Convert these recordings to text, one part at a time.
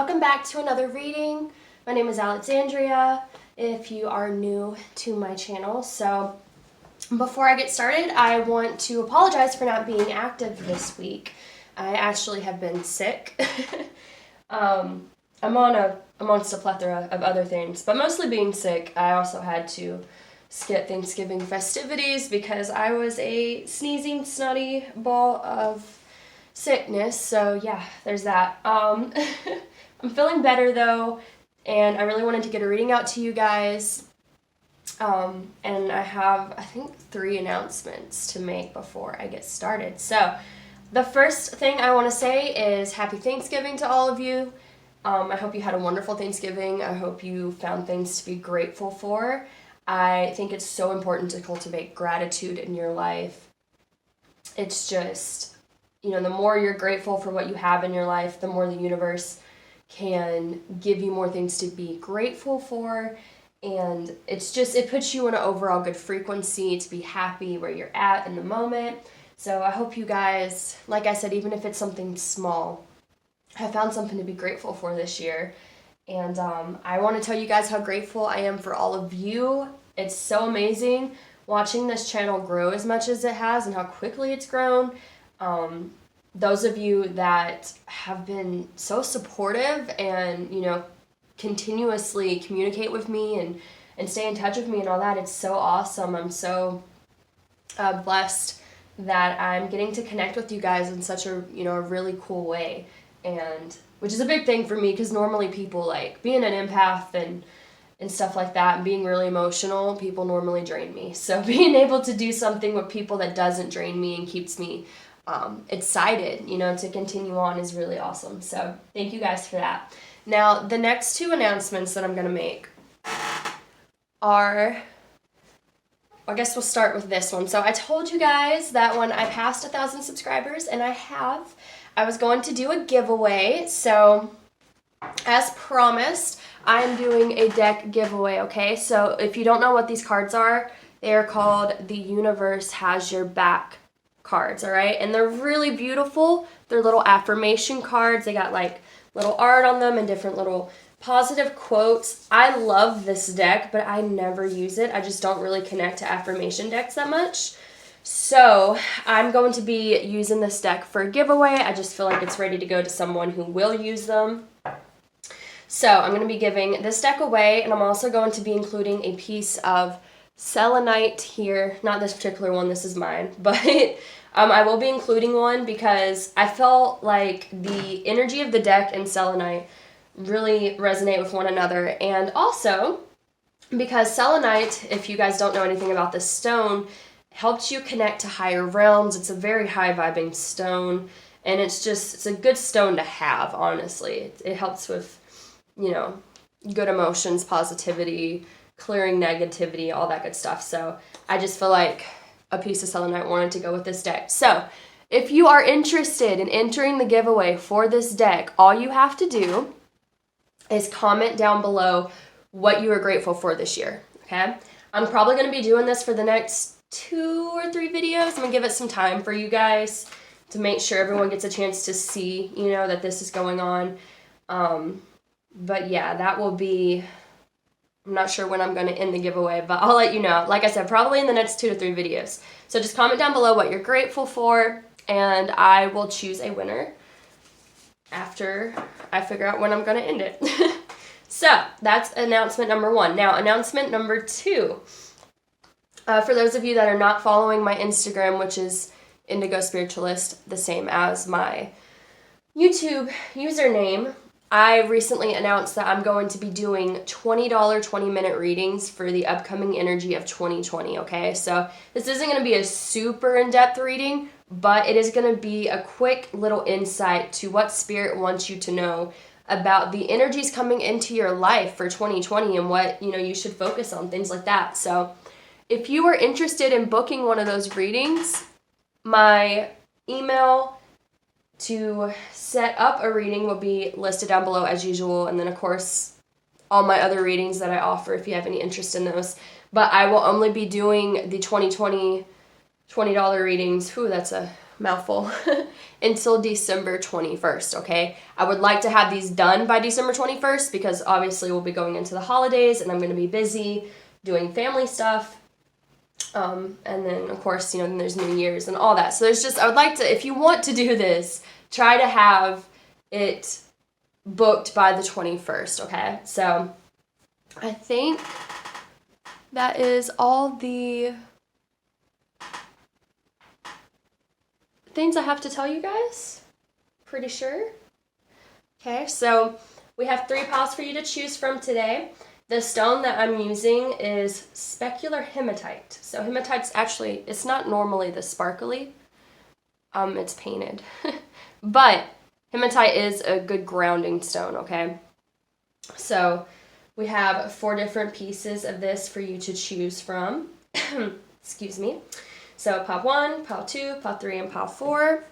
Welcome back to another reading. My name is Alexandria, if you are new to my channel. So before I get started, I want to apologize for not being active this week. I actually have been sick. I'm amongst a plethora of other things, but mostly being sick. I also had to skip Thanksgiving festivities because I was a sneezing, snotty ball of sickness. So yeah, there's that. I'm feeling better though, and I really wanted to get a reading out to you guys. And I have, I think, 3 announcements to make before I get started. So the first thing I want to say is Happy Thanksgiving to all of you. I hope you had a wonderful Thanksgiving. I hope you found things to be grateful for. I think it's so important to cultivate gratitude in your life. It's just, the more you're grateful for what you have in your life, the more the universe can give you more things to be grateful for. And it puts you in an overall good frequency to be happy where you're at in the moment. So I hope you guys, like I said, even if it's something small, have found something to be grateful for this year. And I want to tell you guys how grateful I am for all of you. It's so amazing watching this channel grow as much as it has and how quickly it's grown. Those of you that have been so supportive and, continuously communicate with me and stay in touch with me and all that, it's so awesome. I'm so blessed that I'm getting to connect with you guys in such a, a really cool way. And which is a big thing for me because normally people like being an empath and stuff like that and being really emotional, people normally drain me. So being able to do something with people that doesn't drain me and keeps me excited, to continue on is really awesome. So thank you guys for that. Now, the next 2 announcements that I'm going to make are, I guess we'll start with this one. So I told you guys that when I passed 1,000 subscribers, and I was going to do a giveaway. So as promised, I'm doing a deck giveaway, okay? So if you don't know what these cards are, they are called The Universe Has Your Back cards, all right? And they're really beautiful. They're little affirmation cards. They got like little art on them and different little positive quotes. I love this deck, but I never use it. I just don't really connect to affirmation decks that much. So I'm going to be using this deck for a giveaway. I just feel like it's ready to go to someone who will use them. So I'm going to be giving this deck away, and I'm also going to be including a piece of selenite here. Not this particular one, this is mine, but I will be including one because I felt like the energy of the deck and selenite really resonate with one another. And also because selenite, if you guys don't know anything about this stone, helps you connect to higher realms. It's a very high vibing stone, and it's a good stone to have, honestly. It helps with, good emotions, positivity, clearing negativity, all that good stuff. So I just feel like a piece of selenite wanted to go with this deck. So if you are interested in entering the giveaway for this deck, all you have to do is comment down below what you are grateful for this year, okay? I'm probably going to be doing this for the next 2 or 3 videos. I'm going to give it some time for you guys to make sure everyone gets a chance to see, that this is going on. But yeah, that will be, I'm not sure when I'm going to end the giveaway, but I'll let you know. Like I said, probably in the next 2 to 3 videos. So just comment down below what you're grateful for, and I will choose a winner after I figure out when I'm going to end it. So that's announcement number 1. Now, announcement number 2. For those of you that are not following my Instagram, which is Indigo Spiritualist, the same as my YouTube username, I recently announced that I'm going to be doing $20 20-minute readings for the upcoming energy of 2020, okay? So this isn't going to be a super in-depth reading, but it is going to be a quick little insight to what Spirit wants you to know about the energies coming into your life for 2020 and what, you should focus on, things like that. So if you are interested in booking one of those readings, my email to set up a reading will be listed down below as usual, and then of course all my other readings that I offer if you have any interest in those. But I will only be doing the 2020 $20 readings. That's a mouthful, until December 21st, okay? I would like to have these done by December 21st because obviously we'll be going into the holidays and I'm going to be busy doing family stuff. And then, of course, then there's New Year's and all that. So I would like to, if you want to do this, try to have it booked by the 21st, okay? So I think that is all the things I have to tell you guys. Pretty sure. Okay, so we have 3 piles for you to choose from today. The stone that I'm using is specular hematite. So hematite's actually, it's not normally this sparkly. It's painted. But hematite is a good grounding stone, okay? So we have 4 different pieces of this for you to choose from. Excuse me. So pile 1, pile 2, pile 3, and pile 4.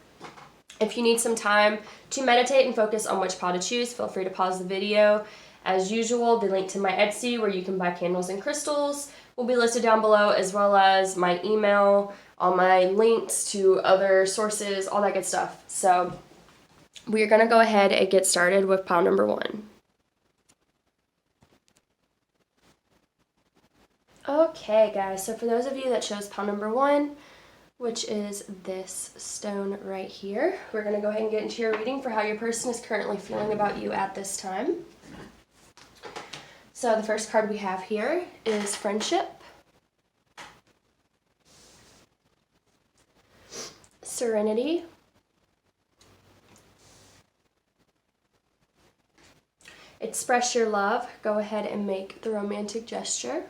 If you need some time to meditate and focus on which pile to choose, feel free to pause the video. As usual, the link to my Etsy where you can buy candles and crystals will be listed down below, as well as my email, all my links to other sources, all that good stuff. So we're going to go ahead and get started with pile number 1. Okay, guys, so for those of you that chose pile number 1, which is this stone right here, we're going to go ahead and get into your reading for how your person is currently feeling about you at this time. So the first card we have here is Friendship, Serenity, Express your love. Go ahead and make the romantic gesture.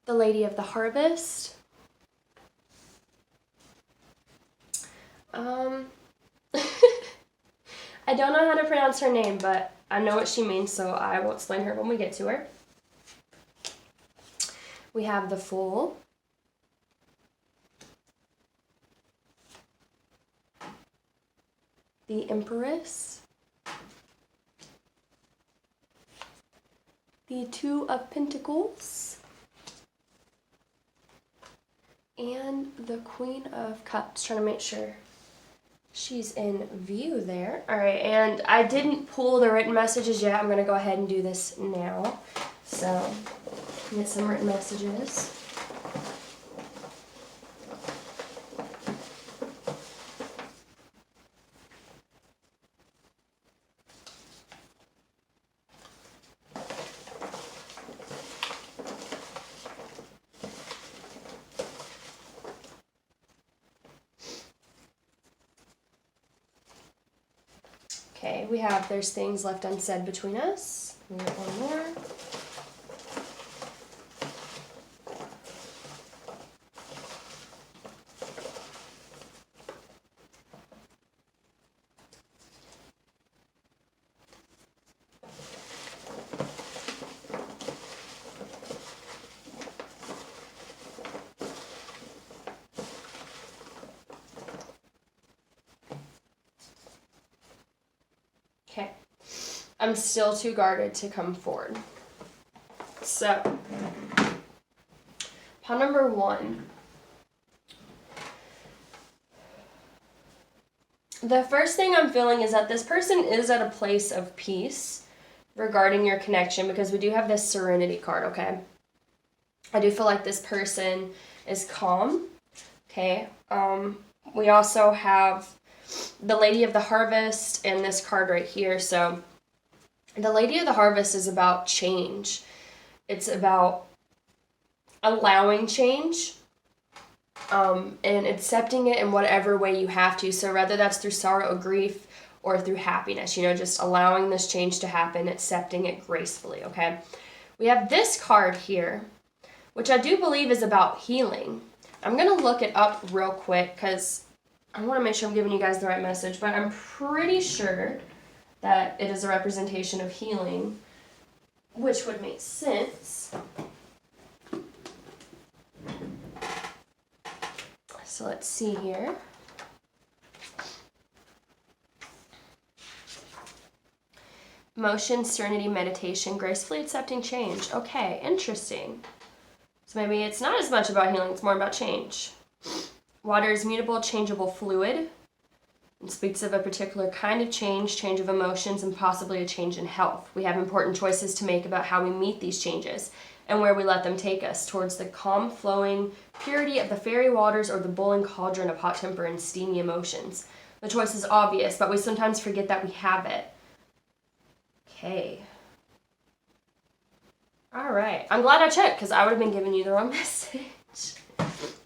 The Lady of the Harvest. I don't know how to pronounce her name, but I know what she means, so I will explain her when we get to her. We have the Fool. The Empress. The Two of Pentacles. And the Queen of Cups. Trying to make sure she's in view there. All right, and I didn't pull the written messages yet. I'm going to go ahead and do this now. So, get some written messages. Okay, we have there's things left unsaid between us. We have one more. Okay, I'm still too guarded to come forward. So, pile number 1. The first thing I'm feeling is that this person is at a place of peace regarding your connection, because we do have this Serenity card, okay? I do feel like this person is calm, okay? We also have the Lady of the Harvest and this card right here. So the Lady of the Harvest is about change. It's about allowing change and accepting it in whatever way you have to. So whether that's through sorrow or grief or through happiness, just allowing this change to happen, accepting it gracefully, okay? We have this card here, which I do believe is about healing. I'm going to look it up real quick because I want to make sure I'm giving you guys the right message, but I'm pretty sure that it is a representation of healing, which would make sense. So let's see here. Motion, serenity, meditation, gracefully accepting change. Okay, interesting. So maybe it's not as much about healing, it's more about change. Water is mutable, changeable fluid. It speaks of a particular kind of change of emotions, and possibly a change in health. We have important choices to make about how we meet these changes and where we let them take us, towards the calm, flowing purity of the fairy waters or the boiling cauldron of hot temper and steamy emotions. The choice is obvious, but we sometimes forget that we have it. Okay. All right. I'm glad I checked, because I would have been giving you the wrong message.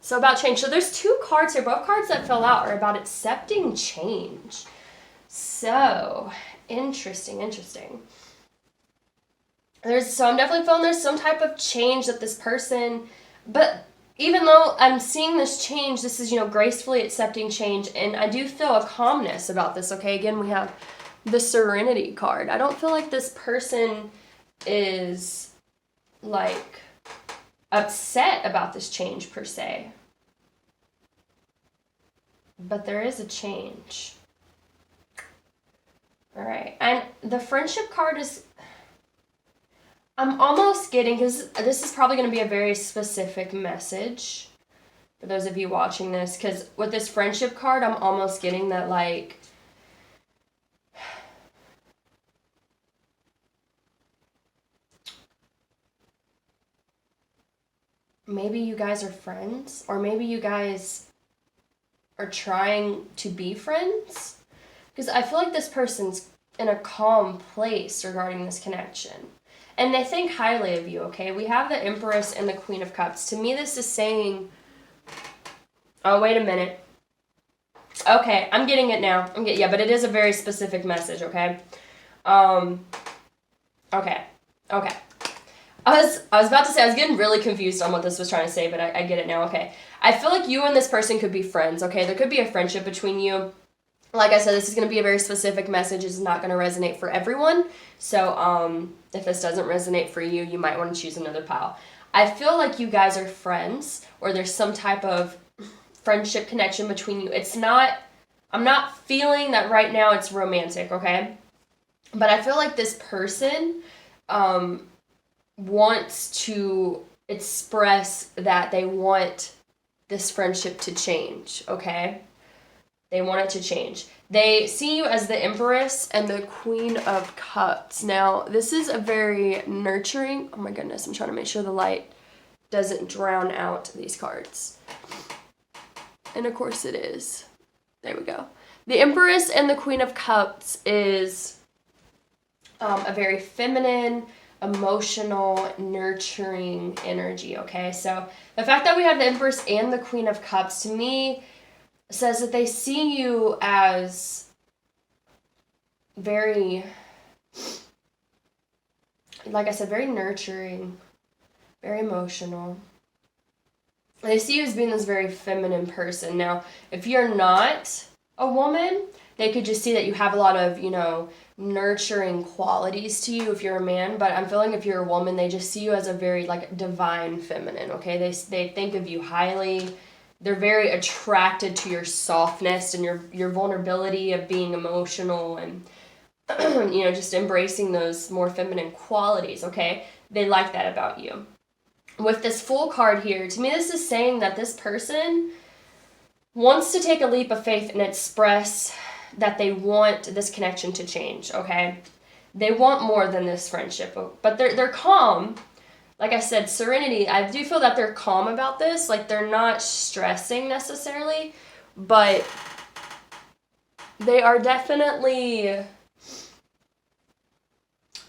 So about change. So there's two cards here. Both cards that fell out are about accepting change. So, interesting. So I'm definitely feeling there's some type of change that this person, but even though I'm seeing this change, this is, gracefully accepting change, and I do feel a calmness about this, okay? Again, we have the Serenity card. I don't feel like this person is, like, upset about this change per se. But there is a change. All right. And the Friendship card is, I'm almost getting, because this is probably going to be a very specific message for those of you watching this, because with this Friendship card, I'm almost getting that, like, maybe you guys are friends, or maybe you guys are trying to be friends, because I feel like this person's in a calm place regarding this connection, and they think highly of you, okay? We have the Empress and the Queen of Cups. To me, this is saying, oh, wait a minute. Okay, I'm getting it now. Yeah, but it is a very specific message, okay? Okay. I was about to say, I was getting really confused on what this was trying to say, but I get it now, okay. I feel like you and this person could be friends, okay? There could be a friendship between you. Like I said, this is going to be a very specific message. It's not going to resonate for everyone. So, if this doesn't resonate for you, you might want to choose another pile. I feel like you guys are friends, or there's some type of friendship connection between you. I'm not feeling that right now it's romantic, okay? But I feel like this person, wants to express that they want this friendship to change, okay? They want it to change. They see you as the Empress and the Queen of Cups. Now, this is a very nurturing, oh my goodness, I'm trying to make sure the light doesn't drown out these cards. And of course it is. There we go. The Empress and the Queen of Cups is a very feminine, emotional, nurturing energy, okay? So the fact that we have the Empress and the Queen of Cups, to me, says that they see you as very, like I said, very nurturing, very emotional. They see you as being this very feminine person. Now, if you're not a woman, they could just see that you have a lot of, nurturing qualities to you if you're a man. But I'm feeling if you're a woman, they just see you as a very, like, divine feminine, okay? They think of you highly. They're very attracted to your softness and your vulnerability of being emotional and, just embracing those more feminine qualities, okay? They like that about you. With this Fool card here, to me this is saying that this person wants to take a leap of faith and express that they want this connection to change, okay? They want more than this friendship, but they're calm. Like I said, Serenity, I do feel that they're calm about this. Like, they're not stressing necessarily, but they are definitely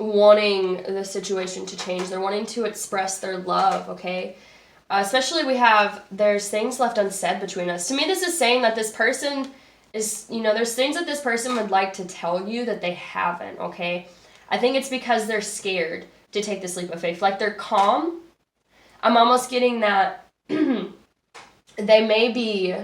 wanting the situation to change. They're wanting to express their love, okay? Especially there's things left unsaid between us. To me, this is saying that this person is, there's things that this person would like to tell you that they haven't, okay? I think it's because they're scared to take this leap of faith. Like, they're calm. I'm almost getting that they may be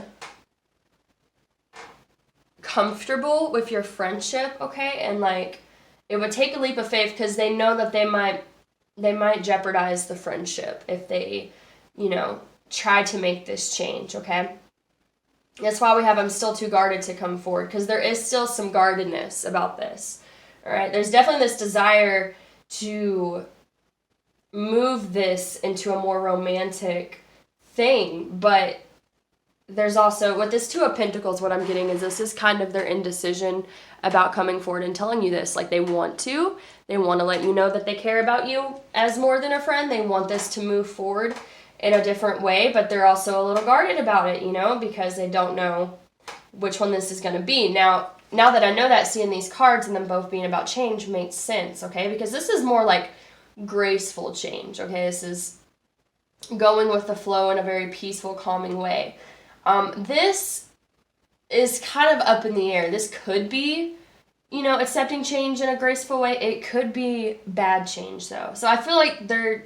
comfortable with your friendship, okay? And, like, it would take a leap of faith because they know that they might jeopardize the friendship if they, try to make this change, okay? That's why we have I'm still too guarded to come forward, because there is still some guardedness about this, all right? There's definitely this desire to move this into a more romantic thing. But there's also, with this Two of Pentacles, what I'm getting is this is kind of their indecision about coming forward and telling you this. Like, they want to let you know that they care about you as more than a friend. They want this to move forward in a different way, but they're also a little guarded about it, you know, because they don't know which one this is going to be. Now that I know that, seeing these cards and them both being about change makes sense, okay? Because this is more like graceful change, okay? This is going with the flow in a very peaceful, calming way. This is kind of up in the air. This could be, you know, accepting change in a graceful way. It could be bad change, though. So I feel like they're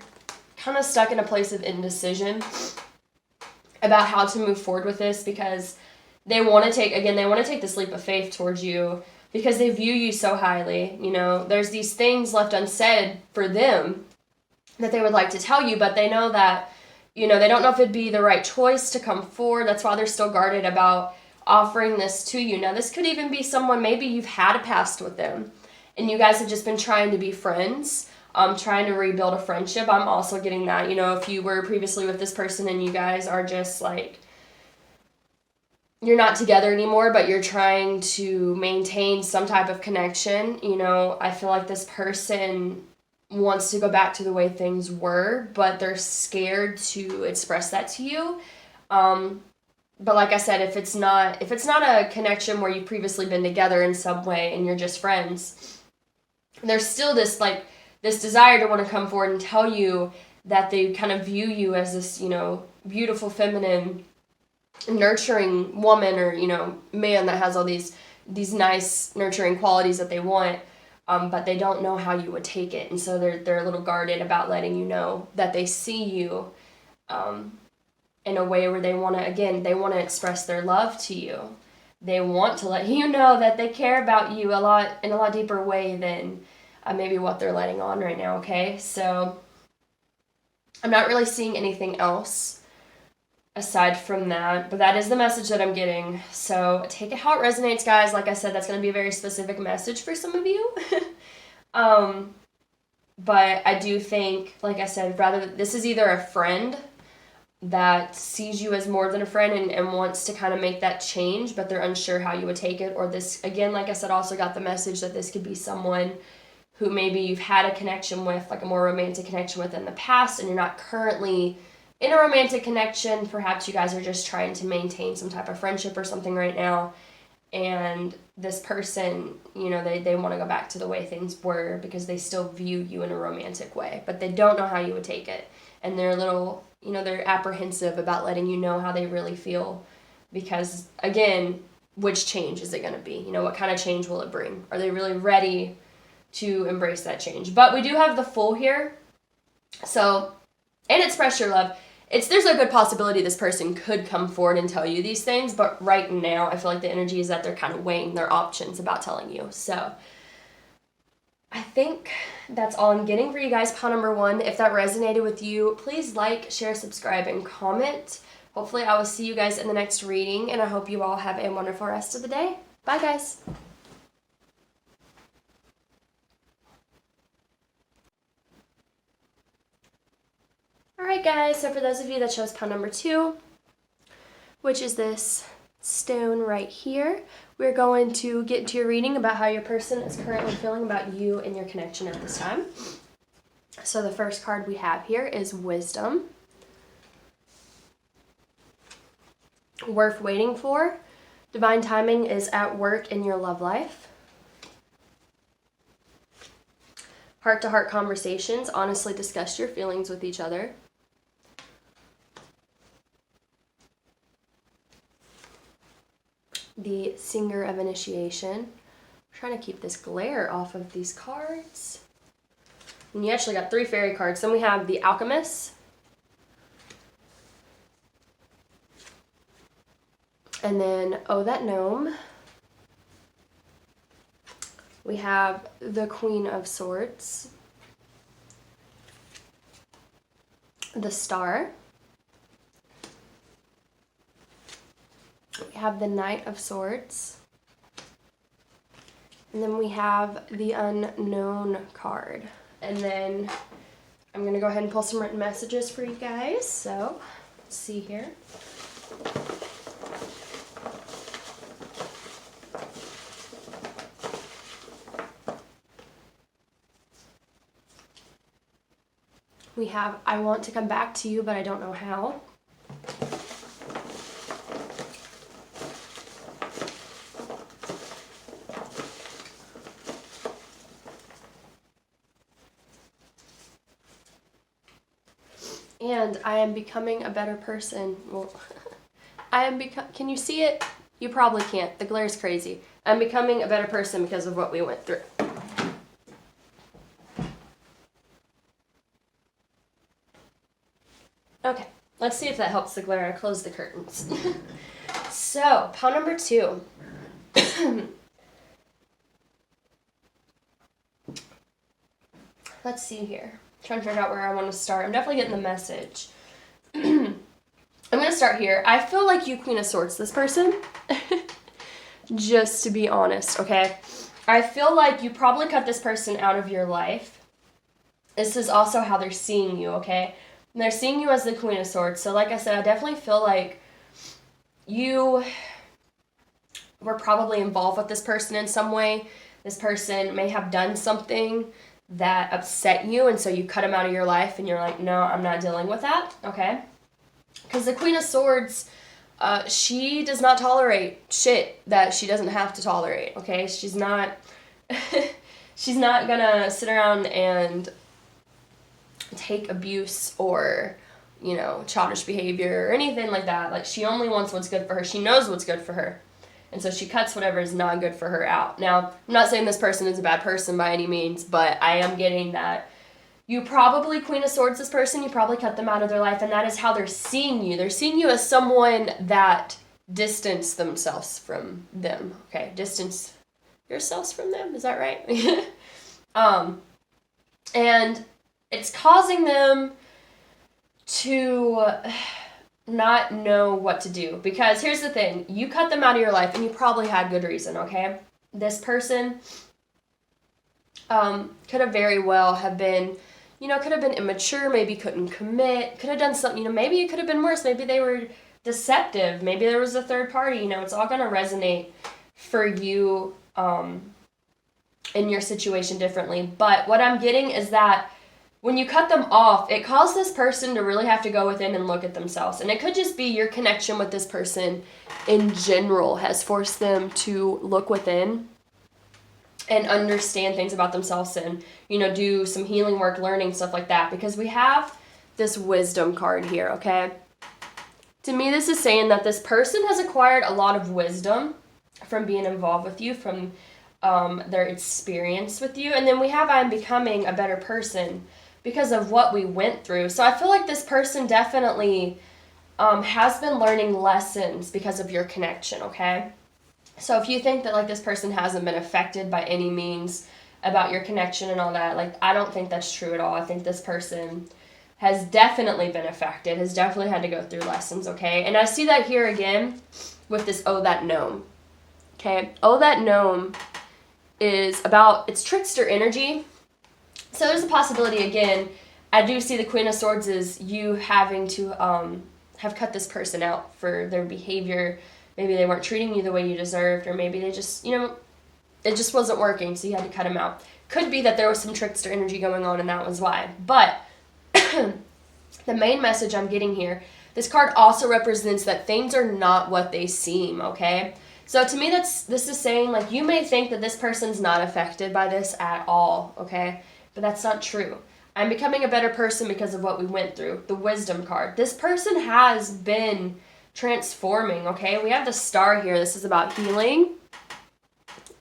kind of stuck in a place of indecision about how to move forward with this, because they want to take this leap of faith towards you because they view you so highly. You know, there's these things left unsaid for them that they would like to tell you, but they know that, you know, they don't know if it'd be the right choice to come forward. That's why they're still guarded about offering this to you. Now, this could even be someone, maybe you've had a past with them and you guys have just been trying to be friends, trying to rebuild a friendship. I'm also getting that, you know, if you were previously with this person and you guys are just like, you're not together anymore, but you're trying to maintain some type of connection. You know, I feel like this person wants to go back to the way things were, but they're scared to express that to you. But like I said, if it's not a connection where you've previously been together in some way and you're just friends, there's still this desire to want to come forward and tell you that they kind of view you as this, you know, beautiful, feminine, nurturing woman, or, you know, man that has all these nice nurturing qualities that they want, but they don't know how you would take it, and so they're a little guarded about letting you know that they see you in a way where they want to express their love to you. They want to let you know that they care about you in a lot deeper way than maybe what they're letting on right now. Okay, so I'm not really seeing anything else aside from that, but that is the message that I'm getting. So take it how it resonates, guys. Like I said, that's going to be a very specific message for some of you. But I do think, like I said, this is either a friend that sees you as more than a friend and wants to kind of make that change, but they're unsure how you would take it. Or this, again, like I said, also got the message that this could be someone who maybe you've had a connection with, like a more romantic connection with in the past, and you're not currently in a romantic connection. Perhaps you guys are just trying to maintain some type of friendship or something right now, and this person, you know, they want to go back to the way things were because they still view you in a romantic way, but they don't know how you would take it, and they're a little, you know, they're apprehensive about letting you know how they really feel, because, again, which change is it going to be? You know, what kind of change will it bring? Are they really ready to embrace that change? But we do have the Fool here, so, and express your love. There's a good possibility this person could come forward and tell you these things, but right now I feel like the energy is that they're kind of weighing their options about telling you. So I think that's all I'm getting for you guys. Pile number 1. If that resonated with you, please like, share, subscribe, and comment. Hopefully I will see you guys in the next reading, and I hope you all have a wonderful rest of the day. Bye, guys. Alright guys, so for those of you that chose pile number 2, which is this stone right here, we're going to get into your reading about how your person is currently feeling about you and your connection at this time. So the first card we have here is Wisdom. Worth waiting for. Divine timing is at work in your love life. Heart-to-heart conversations. Honestly discuss your feelings with each other. The Singer of Initiation. I'm trying to keep this glare off of these cards. And you actually got 3 fairy cards. Then we have the Alchemist. And then, oh, that gnome. We have the Queen of Swords. The Star. We have the Knight of Swords. And then we have the Unknown card. And then I'm going to go ahead and pull some written messages for you guys. So, let's see here. We have, I want to come back to you, but I don't know how. And I am becoming a better person. Well, can you see it? You probably can't. The glare is crazy. I'm becoming a better person because of what we went through. Okay, let's see if that helps the glare. I close the curtains. So, pile number 2. Let's see here. Trying to figure out where I want to start. I'm definitely getting the message. I'm going to start here. I feel like you Queen of Swords this person. Just to be honest, okay? I feel like you probably cut this person out of your life. This is also how they're seeing you, okay? And they're seeing you as the Queen of Swords. So like I said, I definitely feel like you were probably involved with this person in some way. This person may have done something that upset you, and so you cut them out of your life, and you're like, no, I'm not dealing with that, okay? Because the Queen of Swords, she does not tolerate shit that she doesn't have to tolerate, okay? She's not, she's not gonna sit around and take abuse or, you know, childish behavior or anything like that. Like, she only wants what's good for her. She knows what's good for her. And so she cuts whatever is not good for her out. Now, I'm not saying this person is a bad person by any means, but I am getting that you probably Queen of Swords this person, you probably cut them out of their life, and that is how they're seeing you. They're seeing you as someone that distance themselves from them. Okay, distance yourselves from them, is that right? And it's causing them to not know what to do. Because here's the thing, you cut them out of your life and you probably had good reason, okay? This person could have very well have been, you know, could have been immature, maybe couldn't commit, could have done something, you know, maybe it could have been worse, maybe they were deceptive, maybe there was a third party, you know, it's all going to resonate for you in your situation differently. But what I'm getting is that when you cut them off, it caused this person to really have to go within and look at themselves. And it could just be your connection with this person in general has forced them to look within and understand things about themselves and, you know, do some healing work, learning, stuff like that. Because we have this wisdom card here, okay? To me, this is saying that this person has acquired a lot of wisdom from being involved with you, from their experience with you. And then we have I'm becoming a better person because of what we went through. So I feel like this person definitely has been learning lessons because of your connection, okay? So if you think that, like, this person hasn't been affected by any means about your connection and all that, like, I don't think that's true at all. I think this person has definitely been affected, has definitely had to go through lessons, okay? And I see that here again with this Oh That Gnome, okay? Oh That Gnome is about, it's trickster energy. So there's a possibility, again, I do see the Queen of Swords as you having to have cut this person out for their behavior. Maybe they weren't treating you the way you deserved, or maybe they just, you know, it just wasn't working, so you had to cut them out. Could be that there was some trickster energy going on, and that was why. But the main message I'm getting here, this card also represents that things are not what they seem, okay? So to me, this is saying, like, you may think that this person's not affected by this at all, okay? But that's not true. I'm becoming a better person because of what we went through. The Wisdom card. This person has been transforming, okay? We have the Star here. This is about healing,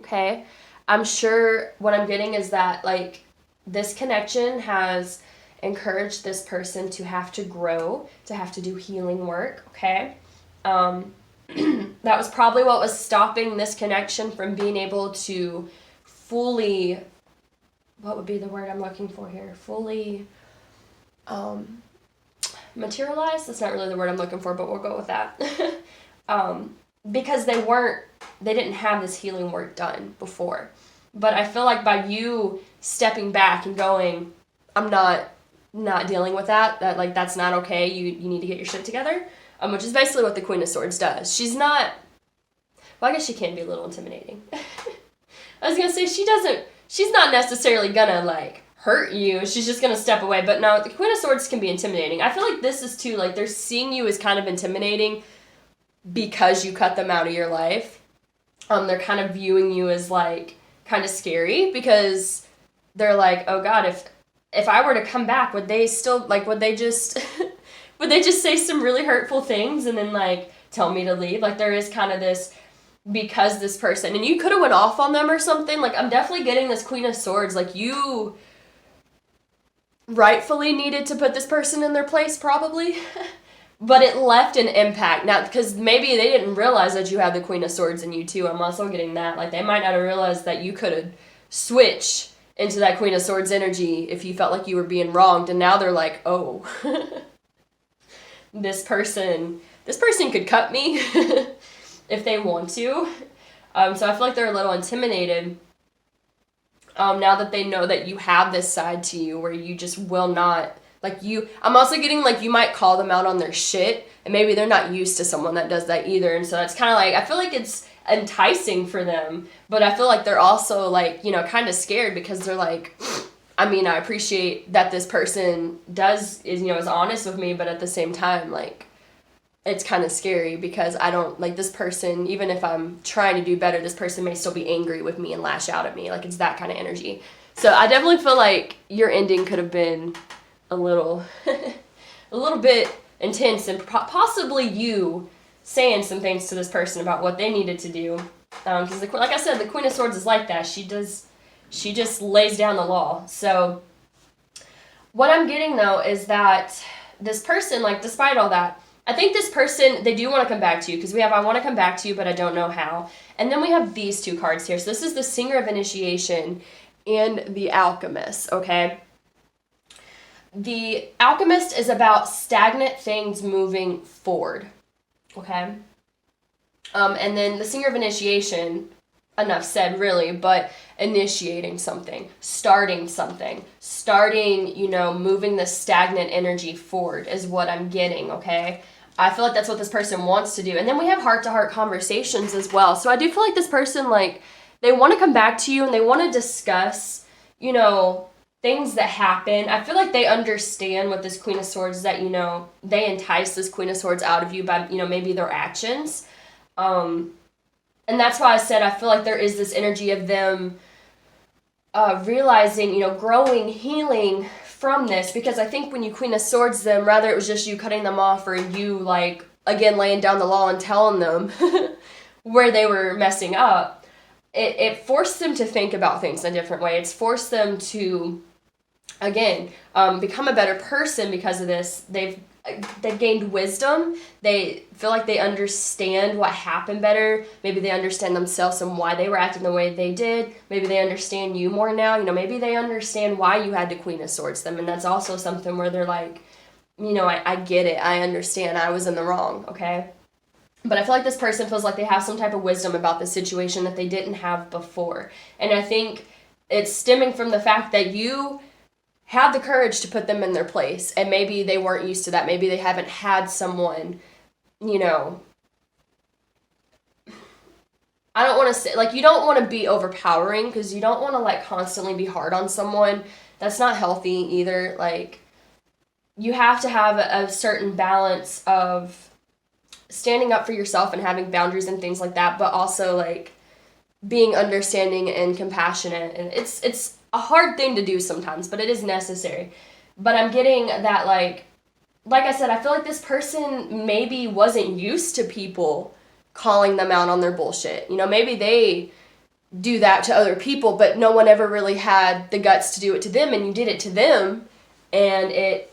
okay? I'm sure what I'm getting is that, like, this connection has encouraged this person to have to grow, to have to do healing work, okay? That was probably what was stopping this connection from being able to fully, what would be the word I'm looking for here? Fully materialize? That's not really the word I'm looking for, but we'll go with that. Because they didn't have this healing work done before. But I feel like by you stepping back and going, I'm not not dealing with that like, that's not okay. You need to get your shit together, which is basically what the Queen of Swords does. She's not, well, I guess she can be a little intimidating. I was going to say, she's not necessarily going to, like, hurt you. She's just going to step away. But no, the Queen of Swords can be intimidating. I feel like this is too, like, they're seeing you as kind of intimidating because you cut them out of your life. They're kind of viewing you as, like, kind of scary because they're like, oh God, if I were to come back, would they still, like, would they just say some really hurtful things and then, like, tell me to leave? Like, there is kind of this, because this person, and you could have went off on them or something. Like, I'm definitely getting this Queen of Swords. Like, you rightfully needed to put this person in their place, probably. But it left an impact. Now, because maybe they didn't realize that you had the Queen of Swords in you, too. I'm also getting that. Like, they might not have realized that you could have switched into that Queen of Swords energy if you felt like you were being wronged. And now they're like, oh, this person could cut me if they want to. So I feel like they're a little intimidated now that they know that you have this side to you where you just will not, like, I'm also getting, like, you might call them out on their shit, and maybe they're not used to someone that does that either. And so that's kind of like, I feel like it's enticing for them, but I feel like they're also, like, you know, kind of scared because they're like, I mean, I appreciate that this person is honest with me, but at the same time, like, it's kind of scary because I don't, like, this person, even if I'm trying to do better, this person may still be angry with me and lash out at me. Like, it's that kind of energy. So I definitely feel like your ending could have been a little bit intense, and possibly you saying some things to this person about what they needed to do. Because, like I said, the Queen of Swords is like that. She just lays down the law. So what I'm getting, though, is that this person, like, despite all that, I think this person, they do want to come back to you, because we have I want to come back to you, but I don't know how. And then we have these two cards here. So this is the Singer of Initiation and the Alchemist, okay? The Alchemist is about stagnant things moving forward, okay? And then the Singer of Initiation, enough said, really, but initiating something, you know, moving the stagnant energy forward is what I'm getting, okay? I feel like that's what this person wants to do. And then we have heart-to-heart conversations as well. So I do feel like this person, like, they want to come back to you and they want to discuss, you know, things that happen. I feel like they understand with this Queen of Swords that, you know, they entice this Queen of Swords out of you by, you know, maybe their actions. And that's why I said I feel like there is this energy of them realizing, you know, growing, healing from this, because I think when you Queen of Swords them, rather it was just you cutting them off or you, like, again, laying down the law and telling them where they were messing up, it forced them to think about things in a different way. It's forced them to, again, become a better person because of this. They've gained wisdom. They feel like they understand what happened better. Maybe they understand themselves and why they were acting the way they did. Maybe they understand you more now. You know, maybe they understand why you had to Queen of Swords them. And that's also something where they're like, you know, I get it. I understand. I was in the wrong, okay? But I feel like this person feels like they have some type of wisdom about the situation that they didn't have before. And I think it's stemming from the fact that you have the courage to put them in their place, and maybe they weren't used to that. Maybe they haven't had someone, you know, I don't want to say, like, you don't want to be overpowering, because you don't want to, like, constantly be hard on someone. That's not healthy either. Like, you have to have a certain balance of standing up for yourself and having boundaries and things like that, but also, like, being understanding and compassionate. And it's a hard thing to do sometimes, but it is necessary. But I'm getting that, like I said, I feel like this person maybe wasn't used to people calling them out on their bullshit. You know, maybe they do that to other people, but no one ever really had the guts to do it to them, and you did it to them, and it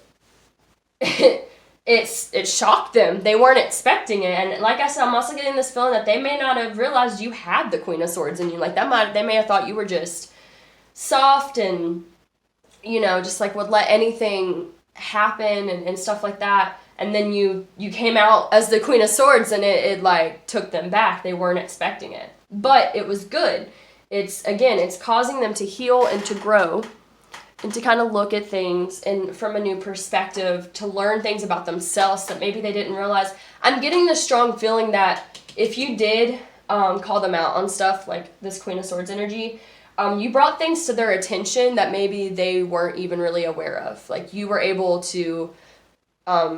shocked them. They weren't expecting it. And like I said, I'm also getting this feeling that they may not have realized you had the Queen of Swords in you. Like, they may have thought you were just soft and, you know, just, like, would let anything happen and stuff like that. And then you came out as the Queen of Swords, and it like took them back. They weren't expecting it, but it was good. It's causing them to heal and to grow and to kind of look at things and from a new perspective, to learn things about themselves that maybe they didn't realize. I'm getting this strong feeling that if you did call them out on stuff like this Queen of Swords energy, you brought things to their attention that maybe they weren't even really aware of. Like you were able to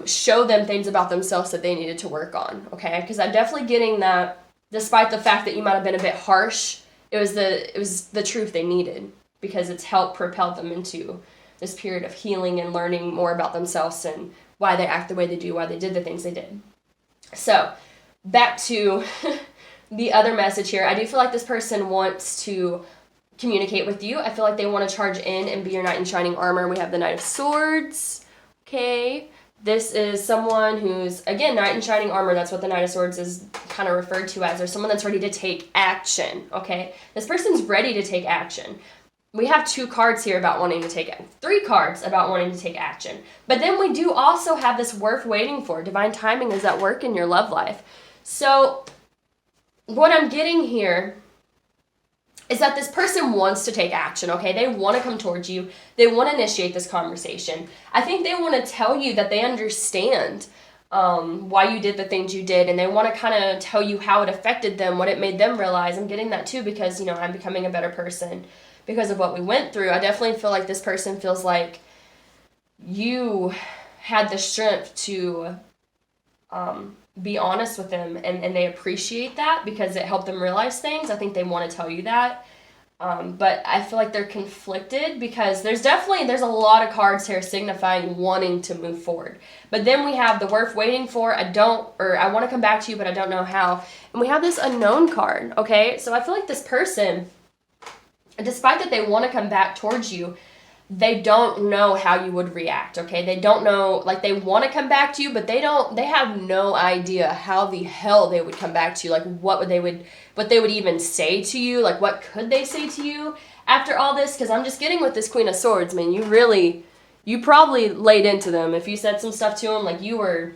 show them things about themselves that they needed to work on, okay? Because I'm definitely getting that despite the fact that you might have been a bit harsh, it was the truth they needed, because it's helped propel them into this period of healing and learning more about themselves and why they act the way they do, why they did the things they did. So, back to the other message here. I do feel like this person wants to communicate with you. I feel like they want to charge in and be your knight in shining armor. We have the Knight of Swords. Okay. This is someone who's, again, knight in shining armor. That's what the Knight of Swords is kind of referred to as. Or someone that's ready to take action, okay? This person's ready to take action. We have 2 cards here about wanting to take, 3 cards about wanting to take action. But then we do also have this worth waiting for. Divine timing is at work in your love life. So what I'm getting here is that this person wants to take action, okay? They want to come towards you. They want to initiate this conversation. I think they want to tell you that they understand why you did the things you did, and they want to kind of tell you how it affected them, what it made them realize. I'm getting that too because, you know, I'm becoming a better person because of what we went through. I definitely feel like this person feels like you had the strength to be honest with them, and they appreciate that because it helped them realize things. I think they want to tell you that. But I feel like they're conflicted because there's a lot of cards here signifying wanting to move forward. But then we have the worth waiting for, I want to come back to you, but I don't know how. And we have this unknown card, okay? So I feel like this person, despite that they want to come back towards you, they don't know how you would react, okay? They don't know, like, they want to come back to you, but they have no idea how the hell they would come back to you. Like, what they would even say to you. Like, what could they say to you after all this? Because I'm just getting with this Queen of Swords, man. You probably laid into them. If you said some stuff to them, like, you were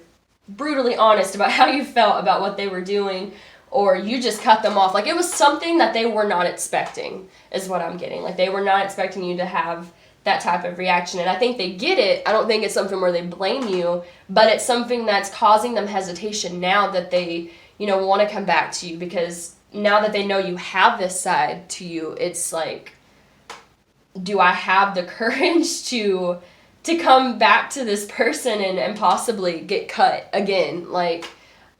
brutally honest about how you felt about what they were doing, or you just cut them off. Like, it was something that they were not expecting, is what I'm getting. Like, they were not expecting you to have that type of reaction, and I think they get it. I don't think it's something where they blame you, but it's something that's causing them hesitation now that they, you know, want to come back to you, because now that they know you have this side to you, it's like, do I have the courage to come back to this person and possibly get cut again? Like,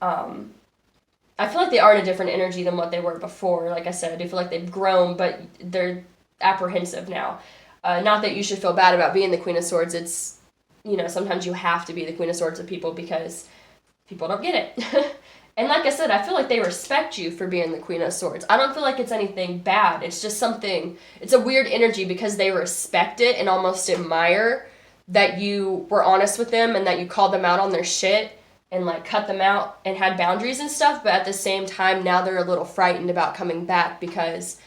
I feel like they are in a different energy than what they were before. Like I said, I do feel like they've grown, but they're apprehensive now. Not that you should feel bad about being the Queen of Swords. It's, you know, sometimes you have to be the Queen of Swords with people because people don't get it. And like I said, I feel like they respect you for being the Queen of Swords. I don't feel like it's anything bad. It's just something, it's a weird energy because they respect it and almost admire that you were honest with them and that you called them out on their shit and, like, cut them out and had boundaries and stuff. But at the same time, now they're a little frightened about coming back because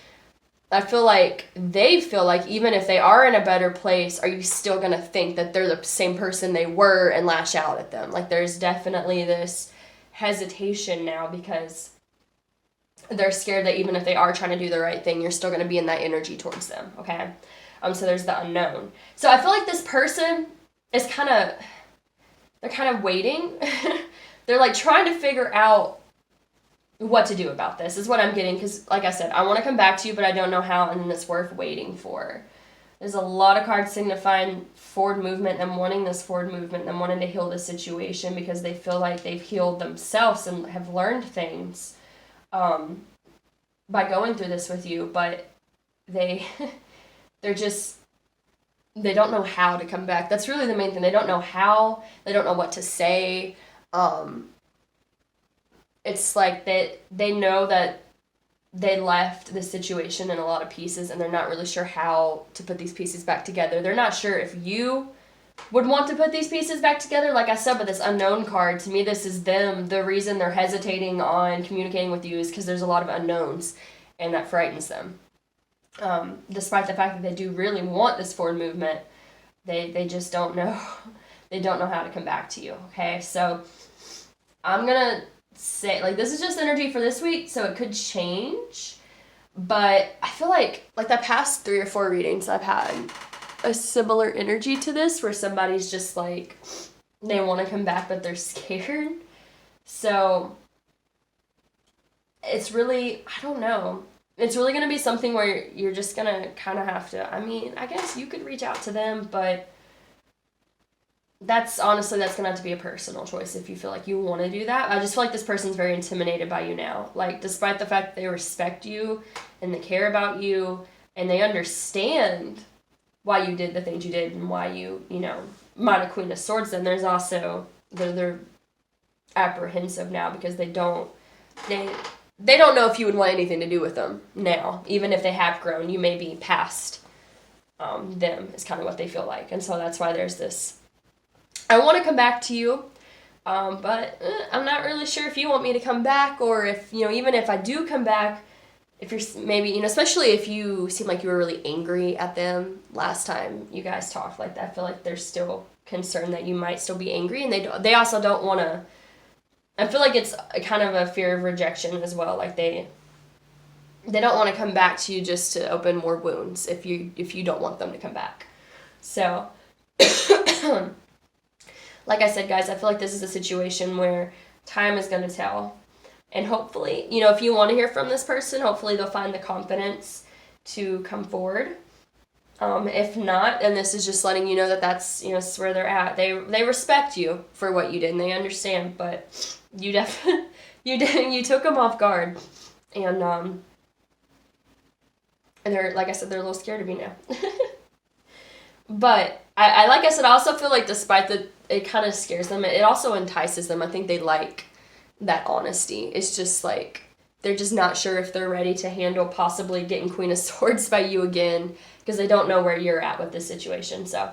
I feel like they feel like even if they are in a better place, are you still going to think that they're the same person they were and lash out at them? Like, there's definitely this hesitation now because they're scared that even if they are trying to do the right thing, you're still going to be in that energy towards them, okay? So there's the unknown. So I feel like this person is they're kind of waiting. They're, like, trying to figure out what to do about this is what I'm getting, because like I said, I want to come back to you, but I don't know how, and it's worth waiting for. There's a lot of cards signifying forward movement, them wanting this forward movement, them wanting to heal the situation because they feel like they've healed themselves and have learned things by going through this with you, but they don't know how to come back. That's really the main thing. They don't know how, they don't know what to say. It's like they know that they left the situation in a lot of pieces and they're not really sure how to put these pieces back together. They're not sure if you would want to put these pieces back together. Like I said, with this unknown card, to me, this is them. The reason they're hesitating on communicating with you is because there's a lot of unknowns and that frightens them. Despite the fact that they do really want this forward movement, they just don't know. They don't know how to come back to you, okay? So I'm going to say, like, this is just energy for this week, so it could change, but I feel like the past 3 or 4 readings I've had, a similar energy to this where somebody's just like, they want to come back but they're scared. So it's really, I don't know. It's really going to be something where you're just going to kind of have to, I mean, I guess you could reach out to them, but that's going to have to be a personal choice if you feel like you want to do that. I just feel like this person's very intimidated by you now. Like, despite the fact that they respect you and they care about you and they understand why you did the things you did and why you might have Queen of Swords, then there's also, they're apprehensive now because they don't know if you would want anything to do with them now. Even if they have grown, you may be past them is kind of what they feel like. And so that's why there's this, I want to come back to you, but I'm not really sure if you want me to come back, or if, even if I do come back, if you're maybe, especially if you seem like you were really angry at them last time you guys talked like that, I feel like they're still concerned that you might still be angry, and they also don't want to, I feel like it's a kind of a fear of rejection as well. Like they don't want to come back to you just to open more wounds if you don't want them to come back. So, like I said, guys, I feel like this is a situation where time is going to tell. And hopefully, if you want to hear from this person, hopefully they'll find the confidence to come forward. If not, then this is just letting you know that that's where they're at. They respect you for what you did, and they understand, but you definitely you took them off guard, and they're, like I said, they're a little scared of you now. But I like I said, I also feel like despite that it kind of scares them, it also entices them. I think they like that honesty. It's just like they're just not sure if they're ready to handle possibly getting Queen of Swords by you again, because they don't know where you're at with this situation. So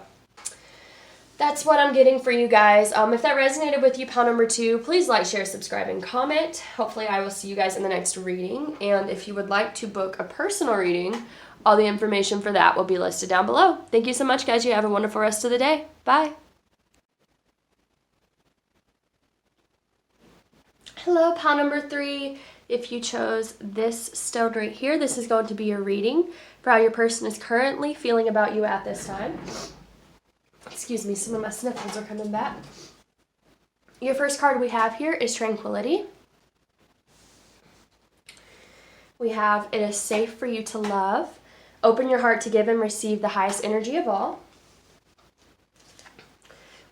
that's what I'm getting for you guys. If that resonated with you, pile number 2, please like, share, subscribe, and comment. Hopefully I will see you guys in the next reading. And if you would like to book a personal reading, all the information for that will be listed down below. Thank you so much, guys. You have a wonderful rest of the day. Bye. Hello, pile number 3. If you chose this stone right here, this is going to be your reading for how your person is currently feeling about you at this time. Excuse me, some of my sniffles are coming back. Your first card we have here is Tranquility. We have It is safe for you to love. Open your heart to give and receive the highest energy of all.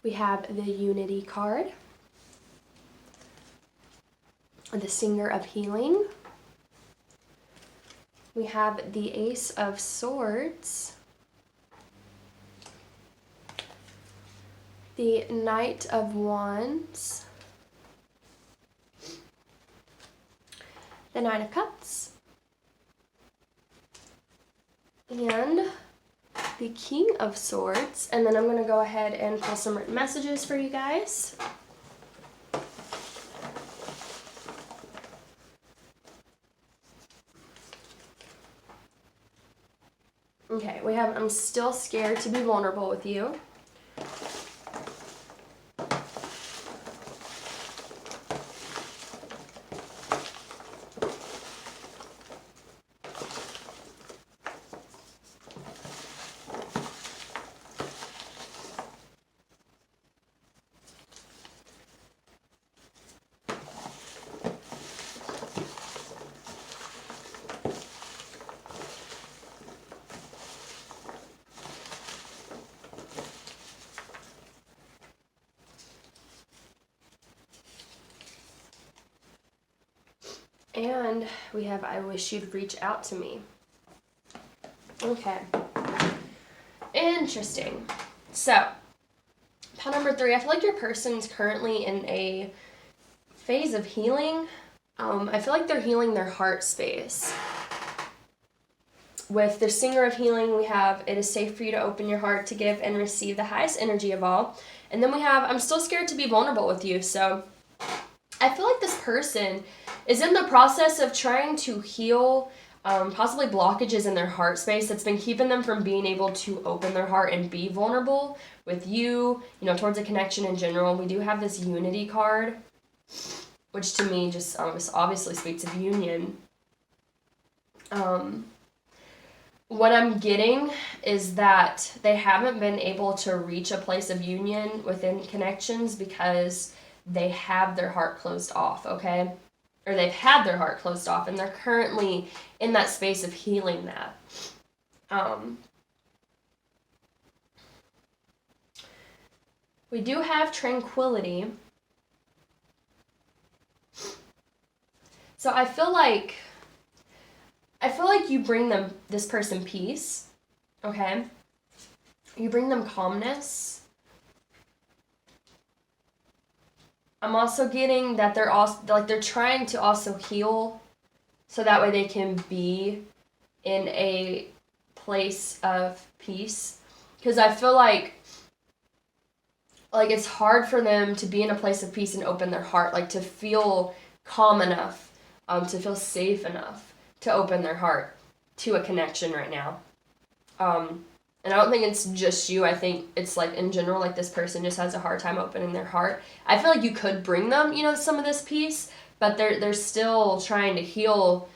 We have the Unity card. The Singer of Healing. We have the Ace of Swords. The Knight of Wands. The Nine of Cups. And the King of Swords. And then I'm going to go ahead and pull some written messages for you guys. Okay, we have I'm still scared to be vulnerable with you. And we have I wish you'd reach out to me. Okay. Interesting. So, pile number 3, I feel like your person's currently in a phase of healing. I feel like they're healing their heart space. With the Singer of Healing, we have It is safe for you to open your heart to give and receive the highest energy of all. And then we have I'm still scared to be vulnerable with you. So, I feel like this person is in the process of trying to heal possibly blockages in their heart space that's been keeping them from being able to open their heart and be vulnerable with you, towards a connection in general. We do have this Unity card, which to me just obviously speaks of union. what I'm getting is that they haven't been able to reach a place of union within connections because they have their heart closed off, okay? Or they've had their heart closed off, and they're currently in that space of healing that. We do have tranquility. So I feel like you bring this person peace, okay? You bring them calmness. I'm also getting that they're trying to also heal so that way they can be in a place of peace. Because I feel like it's hard for them to be in a place of peace and open their heart, like to feel calm enough, to feel safe enough to open their heart to a connection right now. And I don't think it's just you. I think it's like in general, like this person just has a hard time opening their heart. I feel like you could bring them, some of this peace, but they're still trying to heal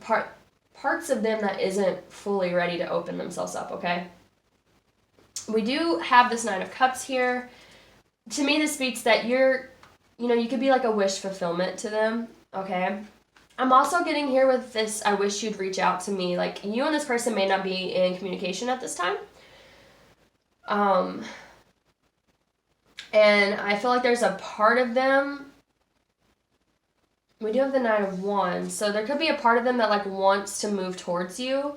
parts of them that isn't fully ready to open themselves up, okay? We do have this Nine of Cups here. To me, this speaks that you could be like a wish fulfillment to them, okay? I'm also getting here with this, I wish you'd reach out to me. Like, you and this person may not be in communication at this time. And I feel like there's a part of them. We do have the Nine of Wands. So there could be a part of them that, like, wants to move towards you,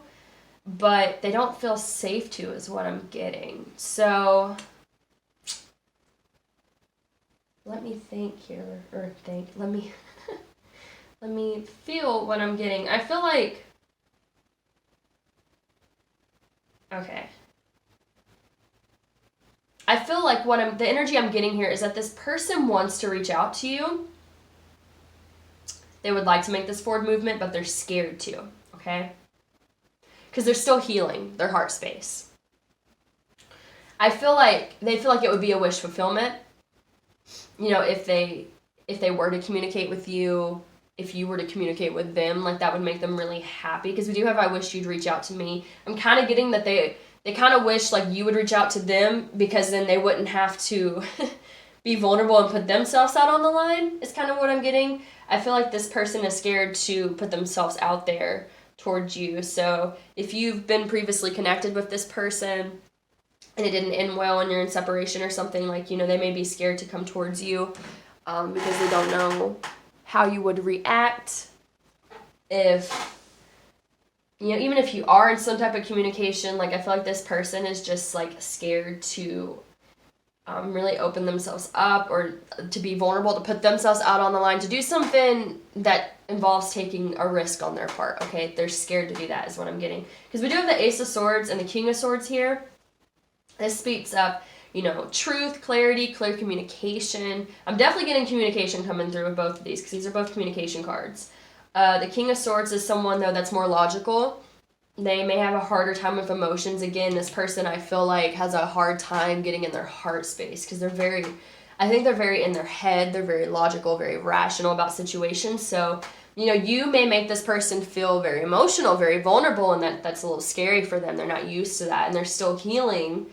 but they don't feel safe to, is what I'm getting. So let me think here, let me let me feel what I'm getting. I feel like, okay. I feel like the energy I'm getting here is that this person wants to reach out to you. They would like to make this forward movement, but they're scared to, okay? Because they're still healing their heart space. I feel like they feel like it would be a wish fulfillment. If they were to communicate with you, if you were to communicate with them, like that would make them really happy. Because we do have, I wish you'd reach out to me. I'm kind of getting that they kind of wish like you would reach out to them, because then they wouldn't have to be vulnerable and put themselves out on the line, is kind of what I'm getting. I feel like this person is scared to put themselves out there towards you. So if you've been previously connected with this person and it didn't end well and you're in separation or something, like, they may be scared to come towards you because they don't know how you would react if, even if you are in some type of communication. Like, I feel like this person is just, like, scared to really open themselves up or to be vulnerable, to put themselves out on the line, to do something that involves taking a risk on their part, okay? They're scared to do that, is what I'm getting. Because we do have the Ace of Swords and the King of Swords here. This speaks of, truth, clarity, clear communication. I'm definitely getting communication coming through with both of these, because these are both communication cards. The King of Swords is someone, though, that's more logical. They may have a harder time with emotions. Again, this person, I feel like, has a hard time getting in their heart space, because I think they're very in their head. They're very logical, very rational about situations. So, you may make this person feel very emotional, very vulnerable, and that's a little scary for them. They're not used to that, and they're still healing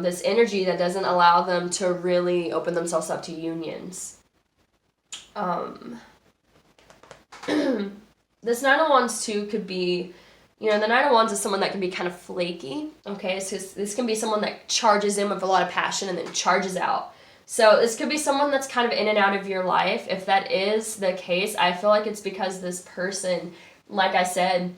this energy that doesn't allow them to really open themselves up to unions. This Nine of Wands too could be, the Nine of Wands is someone that can be kind of flaky, okay? So this can be someone that charges in with a lot of passion and then charges out. So this could be someone that's kind of in and out of your life. If that is the case, I feel like it's because this person, like I said,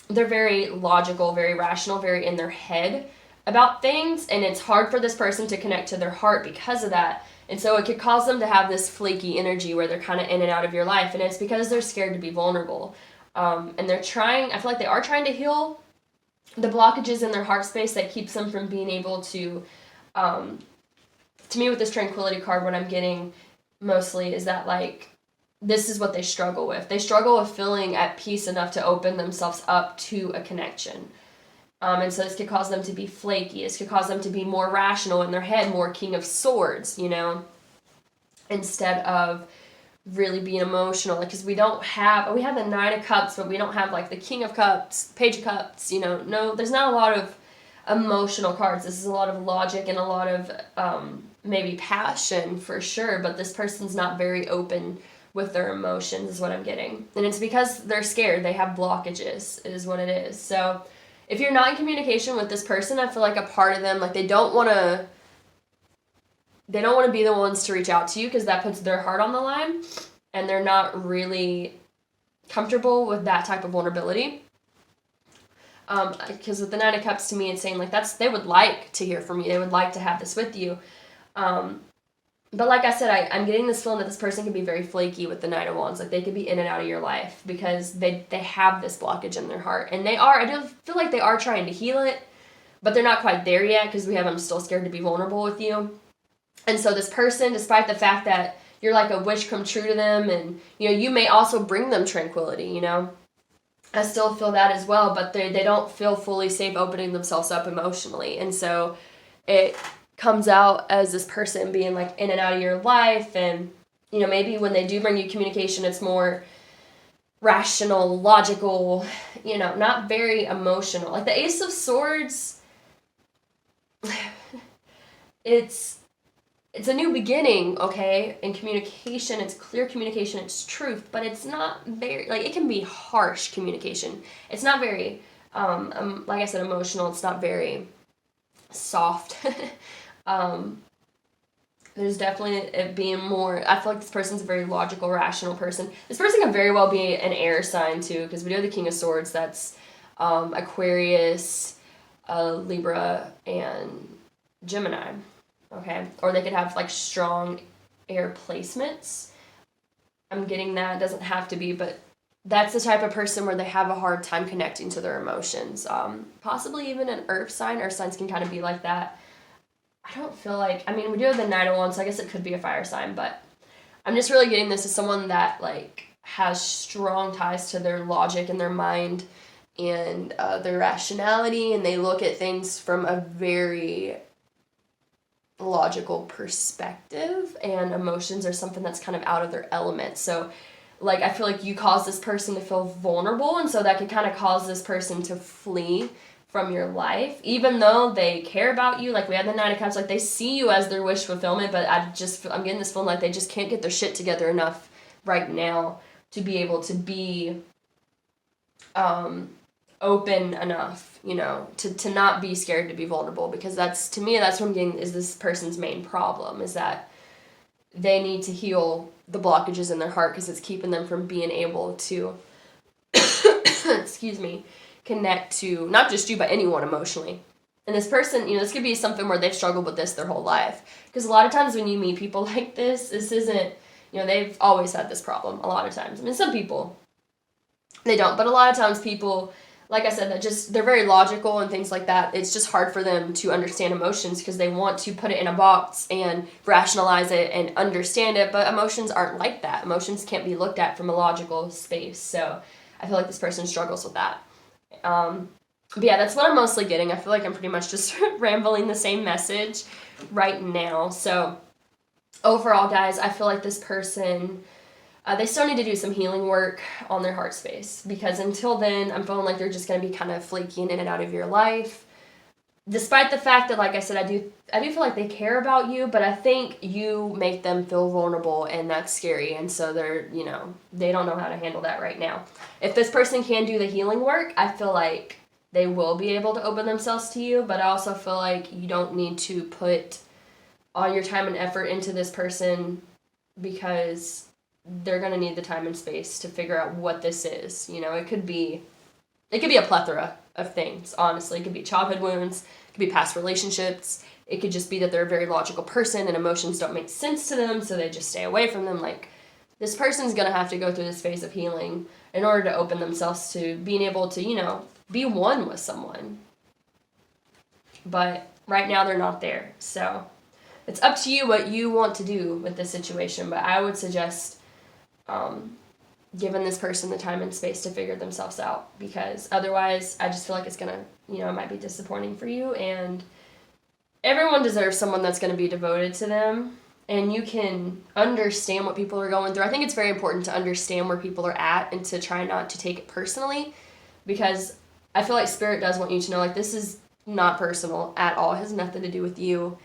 they're very logical, very rational, very in their head about things, and it's hard for this person to connect to their heart because of that. And so it could cause them to have this flaky energy where they're kind of in and out of your life, and it's because they're scared to be vulnerable. And I feel like they are trying to heal the blockages in their heart space that keeps them from being able to me with this Tranquility card, what I'm getting mostly is that, like, this is what they struggle with. They struggle with feeling at peace enough to open themselves up to a connection. And so this could cause them to be flaky. This could cause them to be more rational in their head, more King of Swords, instead of really being emotional, because we have the Nine of Cups, but we don't have like the King of Cups, Page of Cups, no, there's not a lot of emotional cards. This is a lot of logic and a lot of maybe passion for sure, but this person's not very open with their emotions is what I'm getting. And it's because they're scared. They have blockages is what it is. So if you're not in communication with this person, I feel like a part of them, like they don't want to be the ones to reach out to you, because that puts their heart on the line, and they're not really comfortable with that type of vulnerability. Because with the Nine of Cups, to me, it's saying like they would like to hear from you. They would like to have this with you. But like I said, I'm getting this feeling that this person can be very flaky with the Nine of Wands. Like they could be in and out of your life because they have this blockage in their heart. And I do feel like they are trying to heal it, but they're not quite there yet, because we have them still scared to be vulnerable with you. And so this person, despite the fact that you're like a wish come true to them, and you may also bring them tranquility, I still feel that as well, but they don't feel fully safe opening themselves up emotionally. And so it comes out as this person being like in and out of your life, and maybe when they do bring you communication, it's more rational, logical, not very emotional. Like the Ace of Swords, it's a new beginning, okay? In communication, it's clear communication, it's truth, but it's not very, like, it can be harsh communication. It's not very, like I said, emotional. It's not very soft. There's definitely it being more, I feel like this person's a very logical, rational person. This person can very well be an air sign, too, because we do have the King of Swords. That's Aquarius, Libra, and Gemini. Okay, or they could have like strong air placements. I'm getting that. It doesn't have to be, but that's the type of person where they have a hard time connecting to their emotions. Possibly even an earth sign. Earth signs can kind of be like that. I don't feel like, we do have the Nine of Wands, so I guess it could be a fire sign, but I'm just really getting this as someone that like has strong ties to their logic and their mind and their rationality, and they look at things from a very logical perspective, and emotions are something that's kind of out of their element. So like I feel like you cause this person to feel vulnerable, and so that could kind of cause this person to flee from your life, even though they care about you. Like we had the Nine of Cups, like they see you as their wish fulfillment, but I'm getting this feeling like they just can't get their shit together enough right now to be able to be open enough, to not be scared to be vulnerable, because that's, to me, that's what I'm getting is this person's main problem, is that they need to heal the blockages in their heart, because it's keeping them from being able to, excuse me, connect to not just you, but anyone emotionally. And this person, this could be something where they've struggled with this their whole life, because a lot of times when you meet people like this isn't, they've always had this problem a lot of times. Some people, they don't, but a lot of times people, like I said, they're very logical and things like that. It's just hard for them to understand emotions because they want to put it in a box and rationalize it and understand it, but emotions aren't like that. Emotions can't be looked at from a logical space, so I feel like this person struggles with that. But yeah, that's what I'm mostly getting. I feel like I'm pretty much just rambling the same message right now. So overall, guys, I feel like this person, they still need to do some healing work on their heart space, because until then, I'm feeling like they're just going to be kind of flaky and in and out of your life. Despite the fact that, like I said, I do feel like they care about you, but I think you make them feel vulnerable, and that's scary, and so they're, they don't know how to handle that right now. If this person can do the healing work, I feel like they will be able to open themselves to you, but I also feel like you don't need to put all your time and effort into this person, because they're going to need the time and space to figure out what this is. It could be a plethora of things, honestly. It could be childhood wounds, it could be past relationships, it could just be that they're a very logical person and emotions don't make sense to them, so they just stay away from them. Like, this person's going to have to go through this phase of healing in order to open themselves to being able to, be one with someone. But right now they're not there, so it's up to you what you want to do with this situation, but I would suggest giving this person the time and space to figure themselves out, because otherwise I just feel like it's gonna, it might be disappointing for you, and everyone deserves someone that's going to be devoted to them, and you can understand what people are going through. I think it's very important to understand where people are at and to try not to take it personally, because I feel like Spirit does want you to know, like, this is not personal at all. It has nothing to do with you.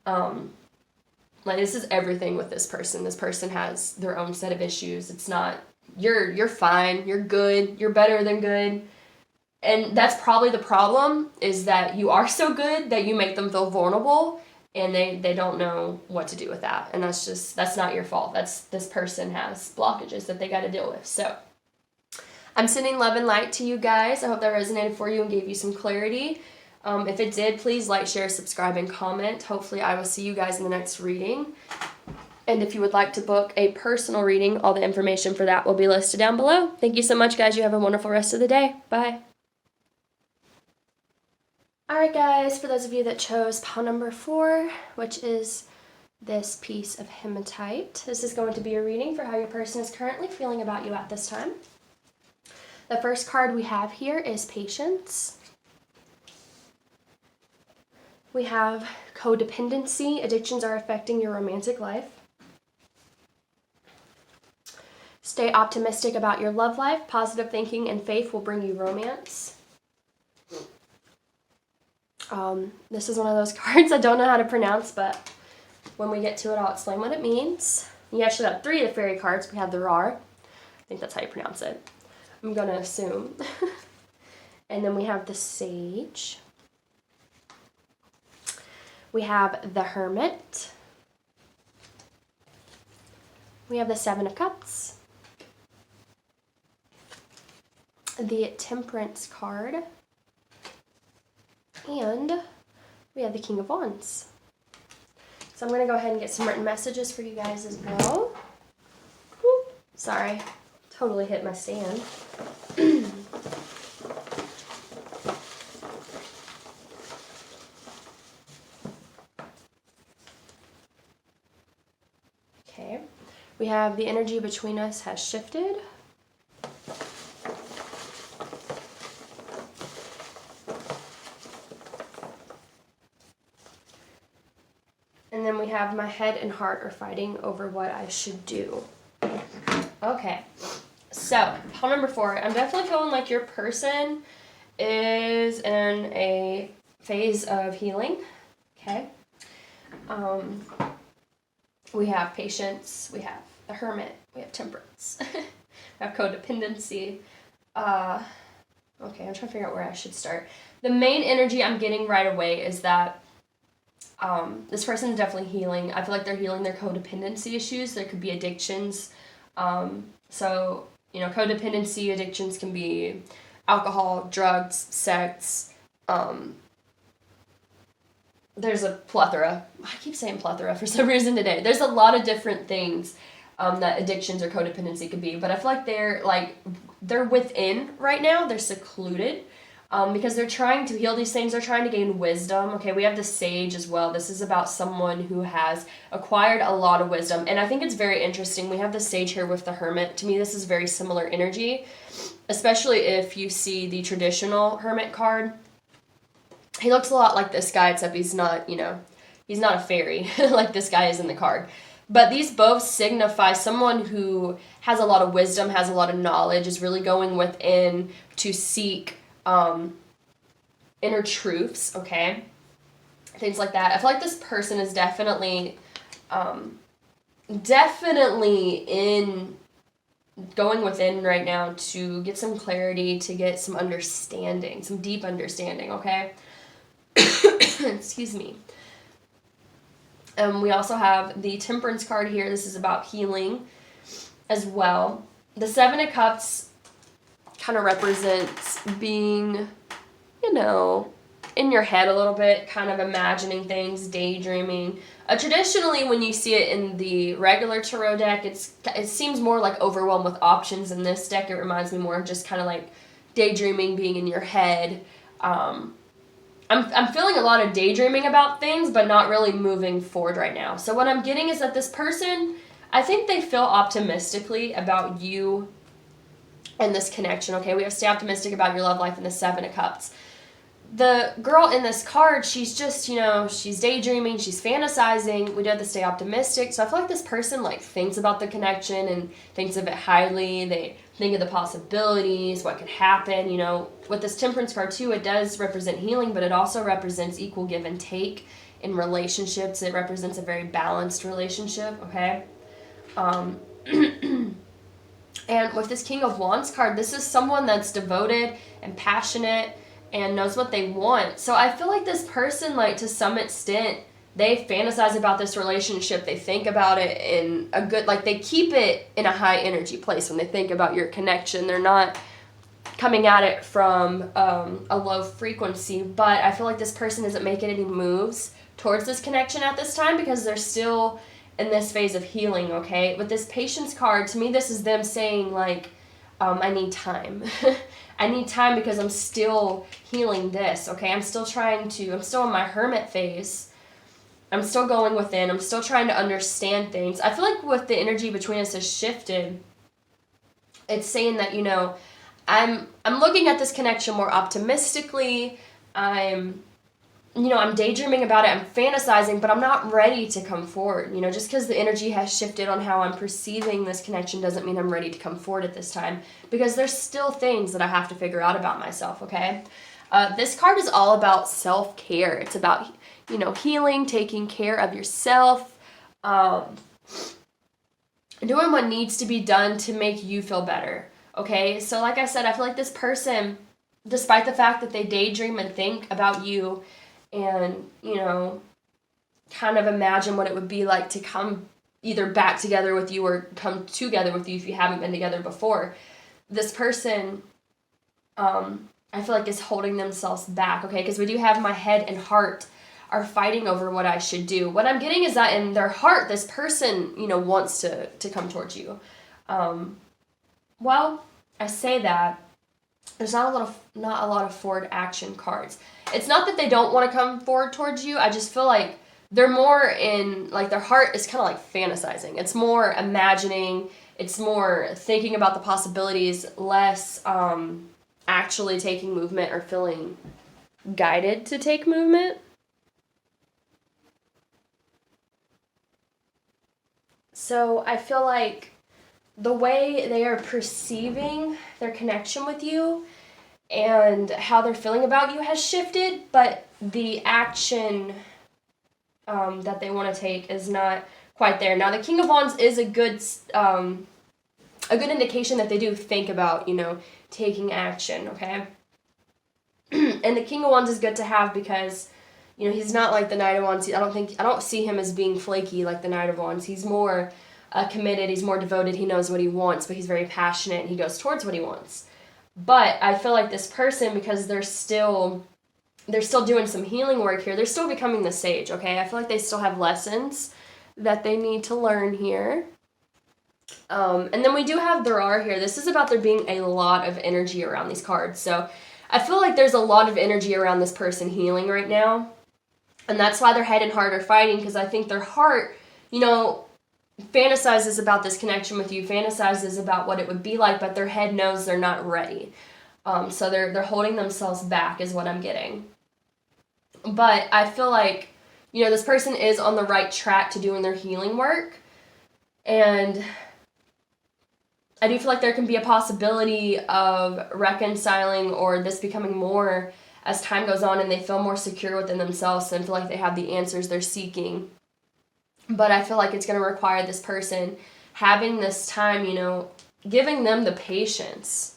Like, this is everything with this person. This person has their own set of issues. It's not, you're fine, you're good, you're better than good. And that's probably the problem, is that you are so good that you make them feel vulnerable, and they don't know what to do with that. And that's not your fault. This person has blockages that they got to deal with. So I'm sending love and light to you guys. I hope that resonated for you and gave you some clarity. If it did, please like, share, subscribe, and comment. Hopefully I will see you guys in the next reading. And if you would like to book a personal reading, all the information for that will be listed down below. Thank you so much, guys. You have a wonderful rest of the day. Bye. Alright, guys, for those of you that chose pile number 4, which is this piece of hematite, this is going to be a reading for how your person is currently feeling about you at this time. The first card we have here is Patience. We have Codependency. Addictions are affecting your romantic life. Stay optimistic about your love life. Positive thinking and faith will bring you romance. This is one of those cards I don't know how to pronounce, but when we get to it, I'll explain what it means. You actually have 3 of the fairy cards. We have the Rar. I think that's how you pronounce it. I'm going to assume. And then we have the Sage. We have the Hermit. We have the 7 of Cups. The Temperance card. And we have the King of Wands. So I'm going to go ahead and get some written messages for you guys as well. Whoop, sorry, totally hit my stand. Okay, we have the energy between us has shifted. And then we have my head and heart are fighting over what I should do. Okay, so pile number 4. I'm definitely feeling like your person is in a phase of healing. Okay. We have Patience. We have the Hermit. We have Temperance. We have Codependency. Okay, I'm trying to figure out where I should start. The main energy I'm getting right away is that this person is definitely healing. I feel like they're healing their codependency issues. There could be addictions. So, you know, codependency addictions can be alcohol, drugs, sex. There's a plethora. I keep saying plethora for some reason today. There's a lot of different things that addictions or codependency could be. But I feel like they're within right now. They're secluded. Because they're trying to heal these things, they're trying to gain wisdom. Okay, we have the Sage as well. This is about someone who has acquired a lot of wisdom. And I think it's very interesting. We have the Sage here with the Hermit. To me, this is very similar energy, especially if you see the traditional Hermit card. He looks a lot like this guy, except he's not, you know, he's not a fairy like this guy is in the card. But these both signify someone who has a lot of wisdom, has a lot of knowledge, is really going within to seek inner truths, okay? Things like that. I feel like this person is definitely in going within right now to get some clarity, to get some understanding, some deep understanding, okay? Excuse me. We also have the Temperance card here. This is about healing as well. The 7 of Cups kind of represents being, you know, in your head a little bit, kind of imagining things, daydreaming. Traditionally, when you see it in the regular tarot deck, it seems more like overwhelmed with options. In this deck, it reminds me more of just kind of like daydreaming, being in your head. I'm feeling a lot of daydreaming about things, but not really moving forward right now. So what I'm getting is that this person, I think they feel optimistically about you and this connection, okay? We have stay optimistic about your love life and the 7 of Cups. the girl in this card, she's just, she's daydreaming, she's fantasizing. We do have to stay optimistic. So I feel like this person like thinks about the connection and thinks of it highly. They think of the possibilities, what could happen. With this Temperance card too, it does represent healing, but it also represents equal give and take in relationships. It represents a very balanced relationship, okay? And with this King of Wands card, this is someone that's devoted and passionate and knows what they want. So I feel like this person, like, to some extent, they fantasize about this relationship. They think about it in a good, like, they keep it in a high energy place when they think about your connection. They're not coming at it from a low frequency, but I feel like this person isn't making any moves towards this connection at this time because they're still in this phase of healing, okay? With this Patience card, to me, this is them saying, like, I need time. I need time because I'm still healing this, okay? I'm still in my hermit phase. I'm still going within. I'm still trying to understand things. I feel like with the energy between us has shifted, it's saying that, I'm looking at this connection more optimistically. I'm daydreaming about it, I'm fantasizing, but I'm not ready to come forward. Just because the energy has shifted on how I'm perceiving this connection doesn't mean I'm ready to come forward at this time, because there's still things that I have to figure out about myself, okay? This card is all about self-care. It's about, healing, taking care of yourself, doing what needs to be done to make you feel better, okay? So like I said, I feel like this person, despite the fact that they daydream and think about you, and, kind of imagine what it would be like to come either back together with you or come together with you if you haven't been together before. This person, I feel like is holding themselves back, okay? Because we do have my head and heart are fighting over what I should do. What I'm getting is that in their heart, this person, wants to come towards you. Well, I say that. There's not a lot of forward action cards. It's not that they don't want to come forward towards you. I just feel like they're more in, like, their heart is kind of like fantasizing. It's more imagining. It's more thinking about the possibilities, less actually taking movement or feeling guided to take movement. So I feel like the way they are perceiving their connection with you and how they're feeling about you has shifted, but the action that they want to take is not quite there. Now, the King of Wands is a good indication that they do think about, taking action, okay? And the King of Wands is good to have because, he's not like the Knight of Wands. I don't see him as being flaky like the Knight of Wands. He's more committed, he's more devoted, he knows what he wants, but he's very passionate and he goes towards what he wants. But I feel like this person, because they're still doing some healing work here, they're still becoming the sage, okay? I feel like they still have lessons that they need to learn here. And then we do have there are here. This is about there being a lot of energy around these cards. So I feel like there's a lot of energy around this person healing right now. And that's why their head and heart are fighting, because I think their heart, fantasizes about this connection with you, fantasizes about what it would be like, but their head knows they're not ready. So they're holding themselves back is what I'm getting. But I feel like, this person is on the right track to doing their healing work. And I do feel like there can be a possibility of reconciling or this becoming more as time goes on and they feel more secure within themselves and feel like they have the answers they're seeking. But I feel like it's going to require this person having this time, giving them the patience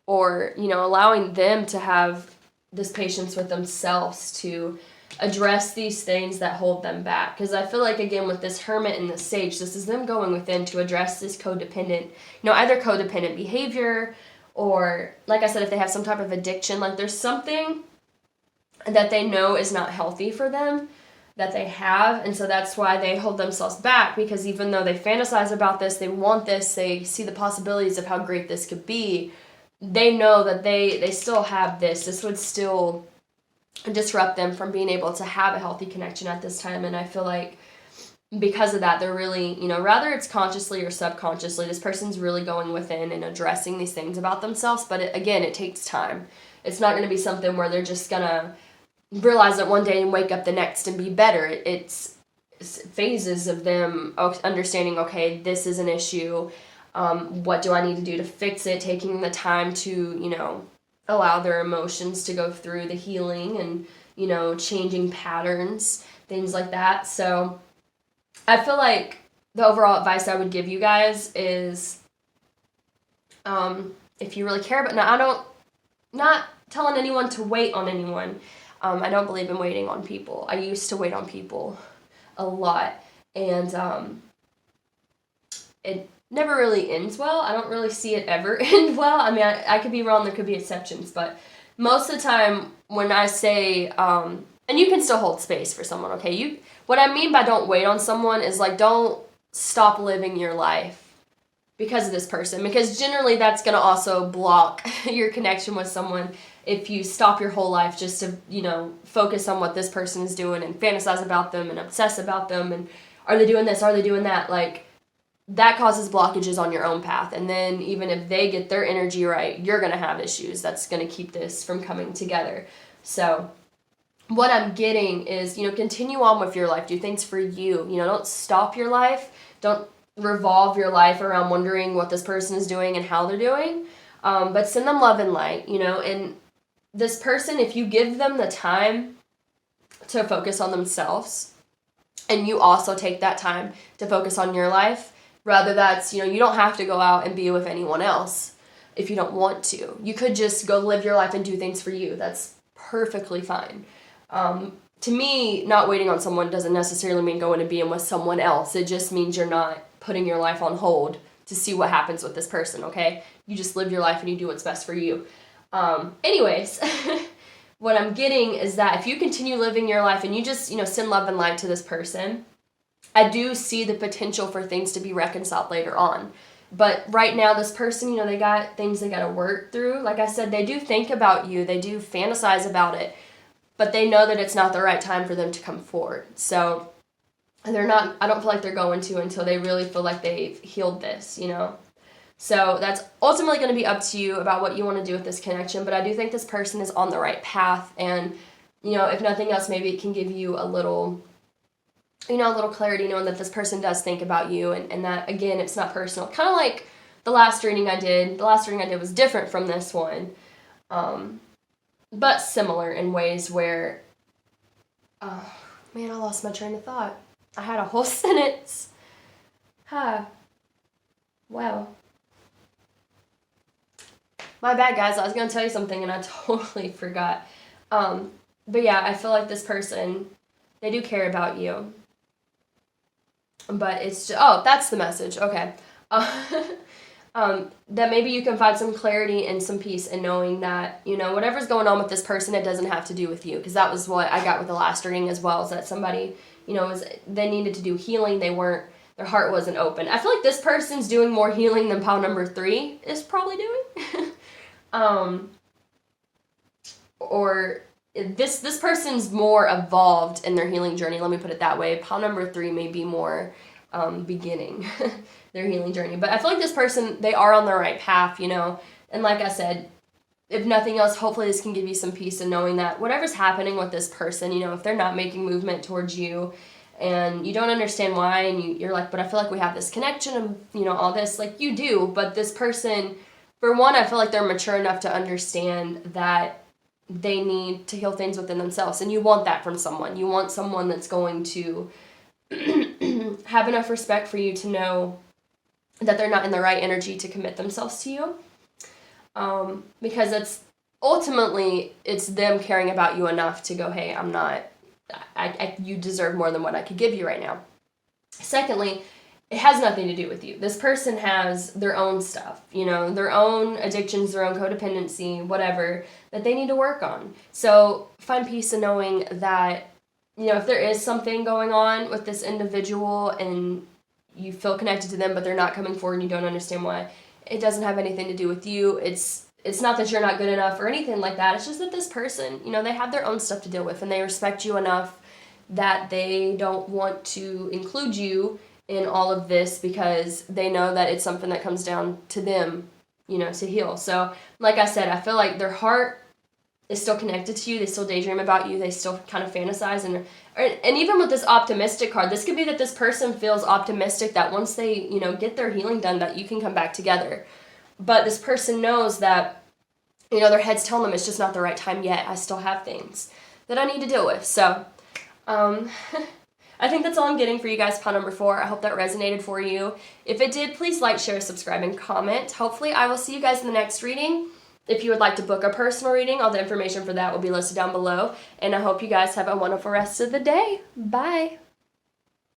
or, allowing them to have this patience with themselves to address these things that hold them back. Because I feel like, again, with this Hermit and this Sage, this is them going within to address this codependent, either codependent behavior or, like I said, if they have some type of addiction, like there's something that they know is not healthy for them that they have, and so that's why they hold themselves back, because even though they fantasize about this, they want this, they see the possibilities of how great this could be, they know that they still have this would still disrupt them from being able to have a healthy connection at this time. And I feel like because of that, they're really, rather it's consciously or subconsciously, this person's really going within and addressing these things about themselves, but it takes time. It's not going to be something where they're just going to realize it one day and wake up the next and be better. It's phases of them understanding, okay, this is an issue. What do I need to do to fix it? Taking the time to, allow their emotions to go through the healing and, changing patterns, things like that. So I feel like the overall advice I would give you guys is, if you really care, but not telling anyone to wait on anyone. I don't believe in waiting on people. I used to wait on people a lot, and it never really ends well. I don't really see it ever end well. I mean, I could be wrong. There could be exceptions, but most of the time when I say, and you can still hold space for someone, okay? What I mean by don't wait on someone is like, don't stop living your life because of this person, because generally that's going to also block your connection with someone if you stop your whole life just to, focus on what this person is doing and fantasize about them and obsess about them and are they doing this, are they doing that, like that causes blockages on your own path. And then even if they get their energy right, you're going to have issues. That's going to keep this from coming together. So what I'm getting is, continue on with your life. Do things for you. Don't stop your life. Don't revolve your life around wondering what this person is doing and how they're doing. But send them love and light, and this person, if you give them the time to focus on themselves and you also take that time to focus on your life, rather that's, you don't have to go out and be with anyone else if you don't want to. You could just go live your life and do things for you. That's perfectly fine. To me, not waiting on someone doesn't necessarily mean going and being with someone else. It just means you're not putting your life on hold to see what happens with this person, okay? You just live your life and you do what's best for you. Anyways, what I'm getting is that if you continue living your life and you just, send love and light to this person, I do see the potential for things to be reconciled later on. But right now, this person, they got things they got to work through. Like I said, they do think about you. They do fantasize about it. But they know that it's not the right time for them to come forward. So I don't feel like they're going to until they really feel like they've healed this, So that's ultimately going to be up to you about what you want to do with this connection. But I do think this person is on the right path. And, if nothing else, maybe it can give you a little clarity knowing that this person does think about you and that, again, it's not personal. Kind of like the last reading I did. The last reading I did was different from this one. But similar in ways where, I lost my train of thought. I had a whole sentence. Wow. My bad, guys. I was going to tell you something and I totally forgot. But yeah, I feel like this person, they do care about you. But it's just, that's the message. Okay. That maybe you can find some clarity and some peace in knowing that, whatever's going on with this person, it doesn't have to do with you. Because that was what I got with the last reading as well, is that somebody, they needed to do healing. Their heart wasn't open. I feel like this person's doing more healing than pile number 3 is probably doing. Or this person's more evolved in their healing journey. Let me put it that way. Pile number 3 may be more beginning their healing journey. But I feel like this person, they are on the right path, And like I said, if nothing else, hopefully this can give you some peace in knowing that whatever's happening with this person, if they're not making movement towards you and you don't understand why and you're like, but I feel like we have this connection and, all this, like you do. But this person, for one, I feel like they're mature enough to understand that they need to heal things within themselves. And you want that from someone. You want someone that's going to have enough respect for you to know that they're not in the right energy to commit themselves to you. Because it's them caring about you enough to go, hey, you deserve more than what I could give you right now. Secondly, it has nothing to do with you. This person has their own stuff, their own addictions, their own codependency, whatever, that they need to work on. So find peace in knowing that, if there is something going on with this individual and you feel connected to them, but they're not coming forward and you don't understand why, it doesn't have anything to do with you. It's not that you're not good enough or anything like that. It's just that this person, they have their own stuff to deal with and they respect you enough that they don't want to include you in all of this because they know that it's something that comes down to them, to heal. So, like I said, I feel like their heart is still connected to you, they still daydream about you, they still kind of fantasize, and even with this optimistic card, this could be that this person feels optimistic that once they, you know, get their healing done, that you can come back together. But this person knows that, you know, their head's telling them it's just not the right time yet. I still have things that I need to deal with. So, I think that's all I'm getting for you guys, pile number 4. I hope that resonated for you. If it did, please like, share, subscribe, and comment. Hopefully, I will see you guys in the next reading. If you would like to book a personal reading, all the information for that will be listed down below. And I hope you guys have a wonderful rest of the day. Bye.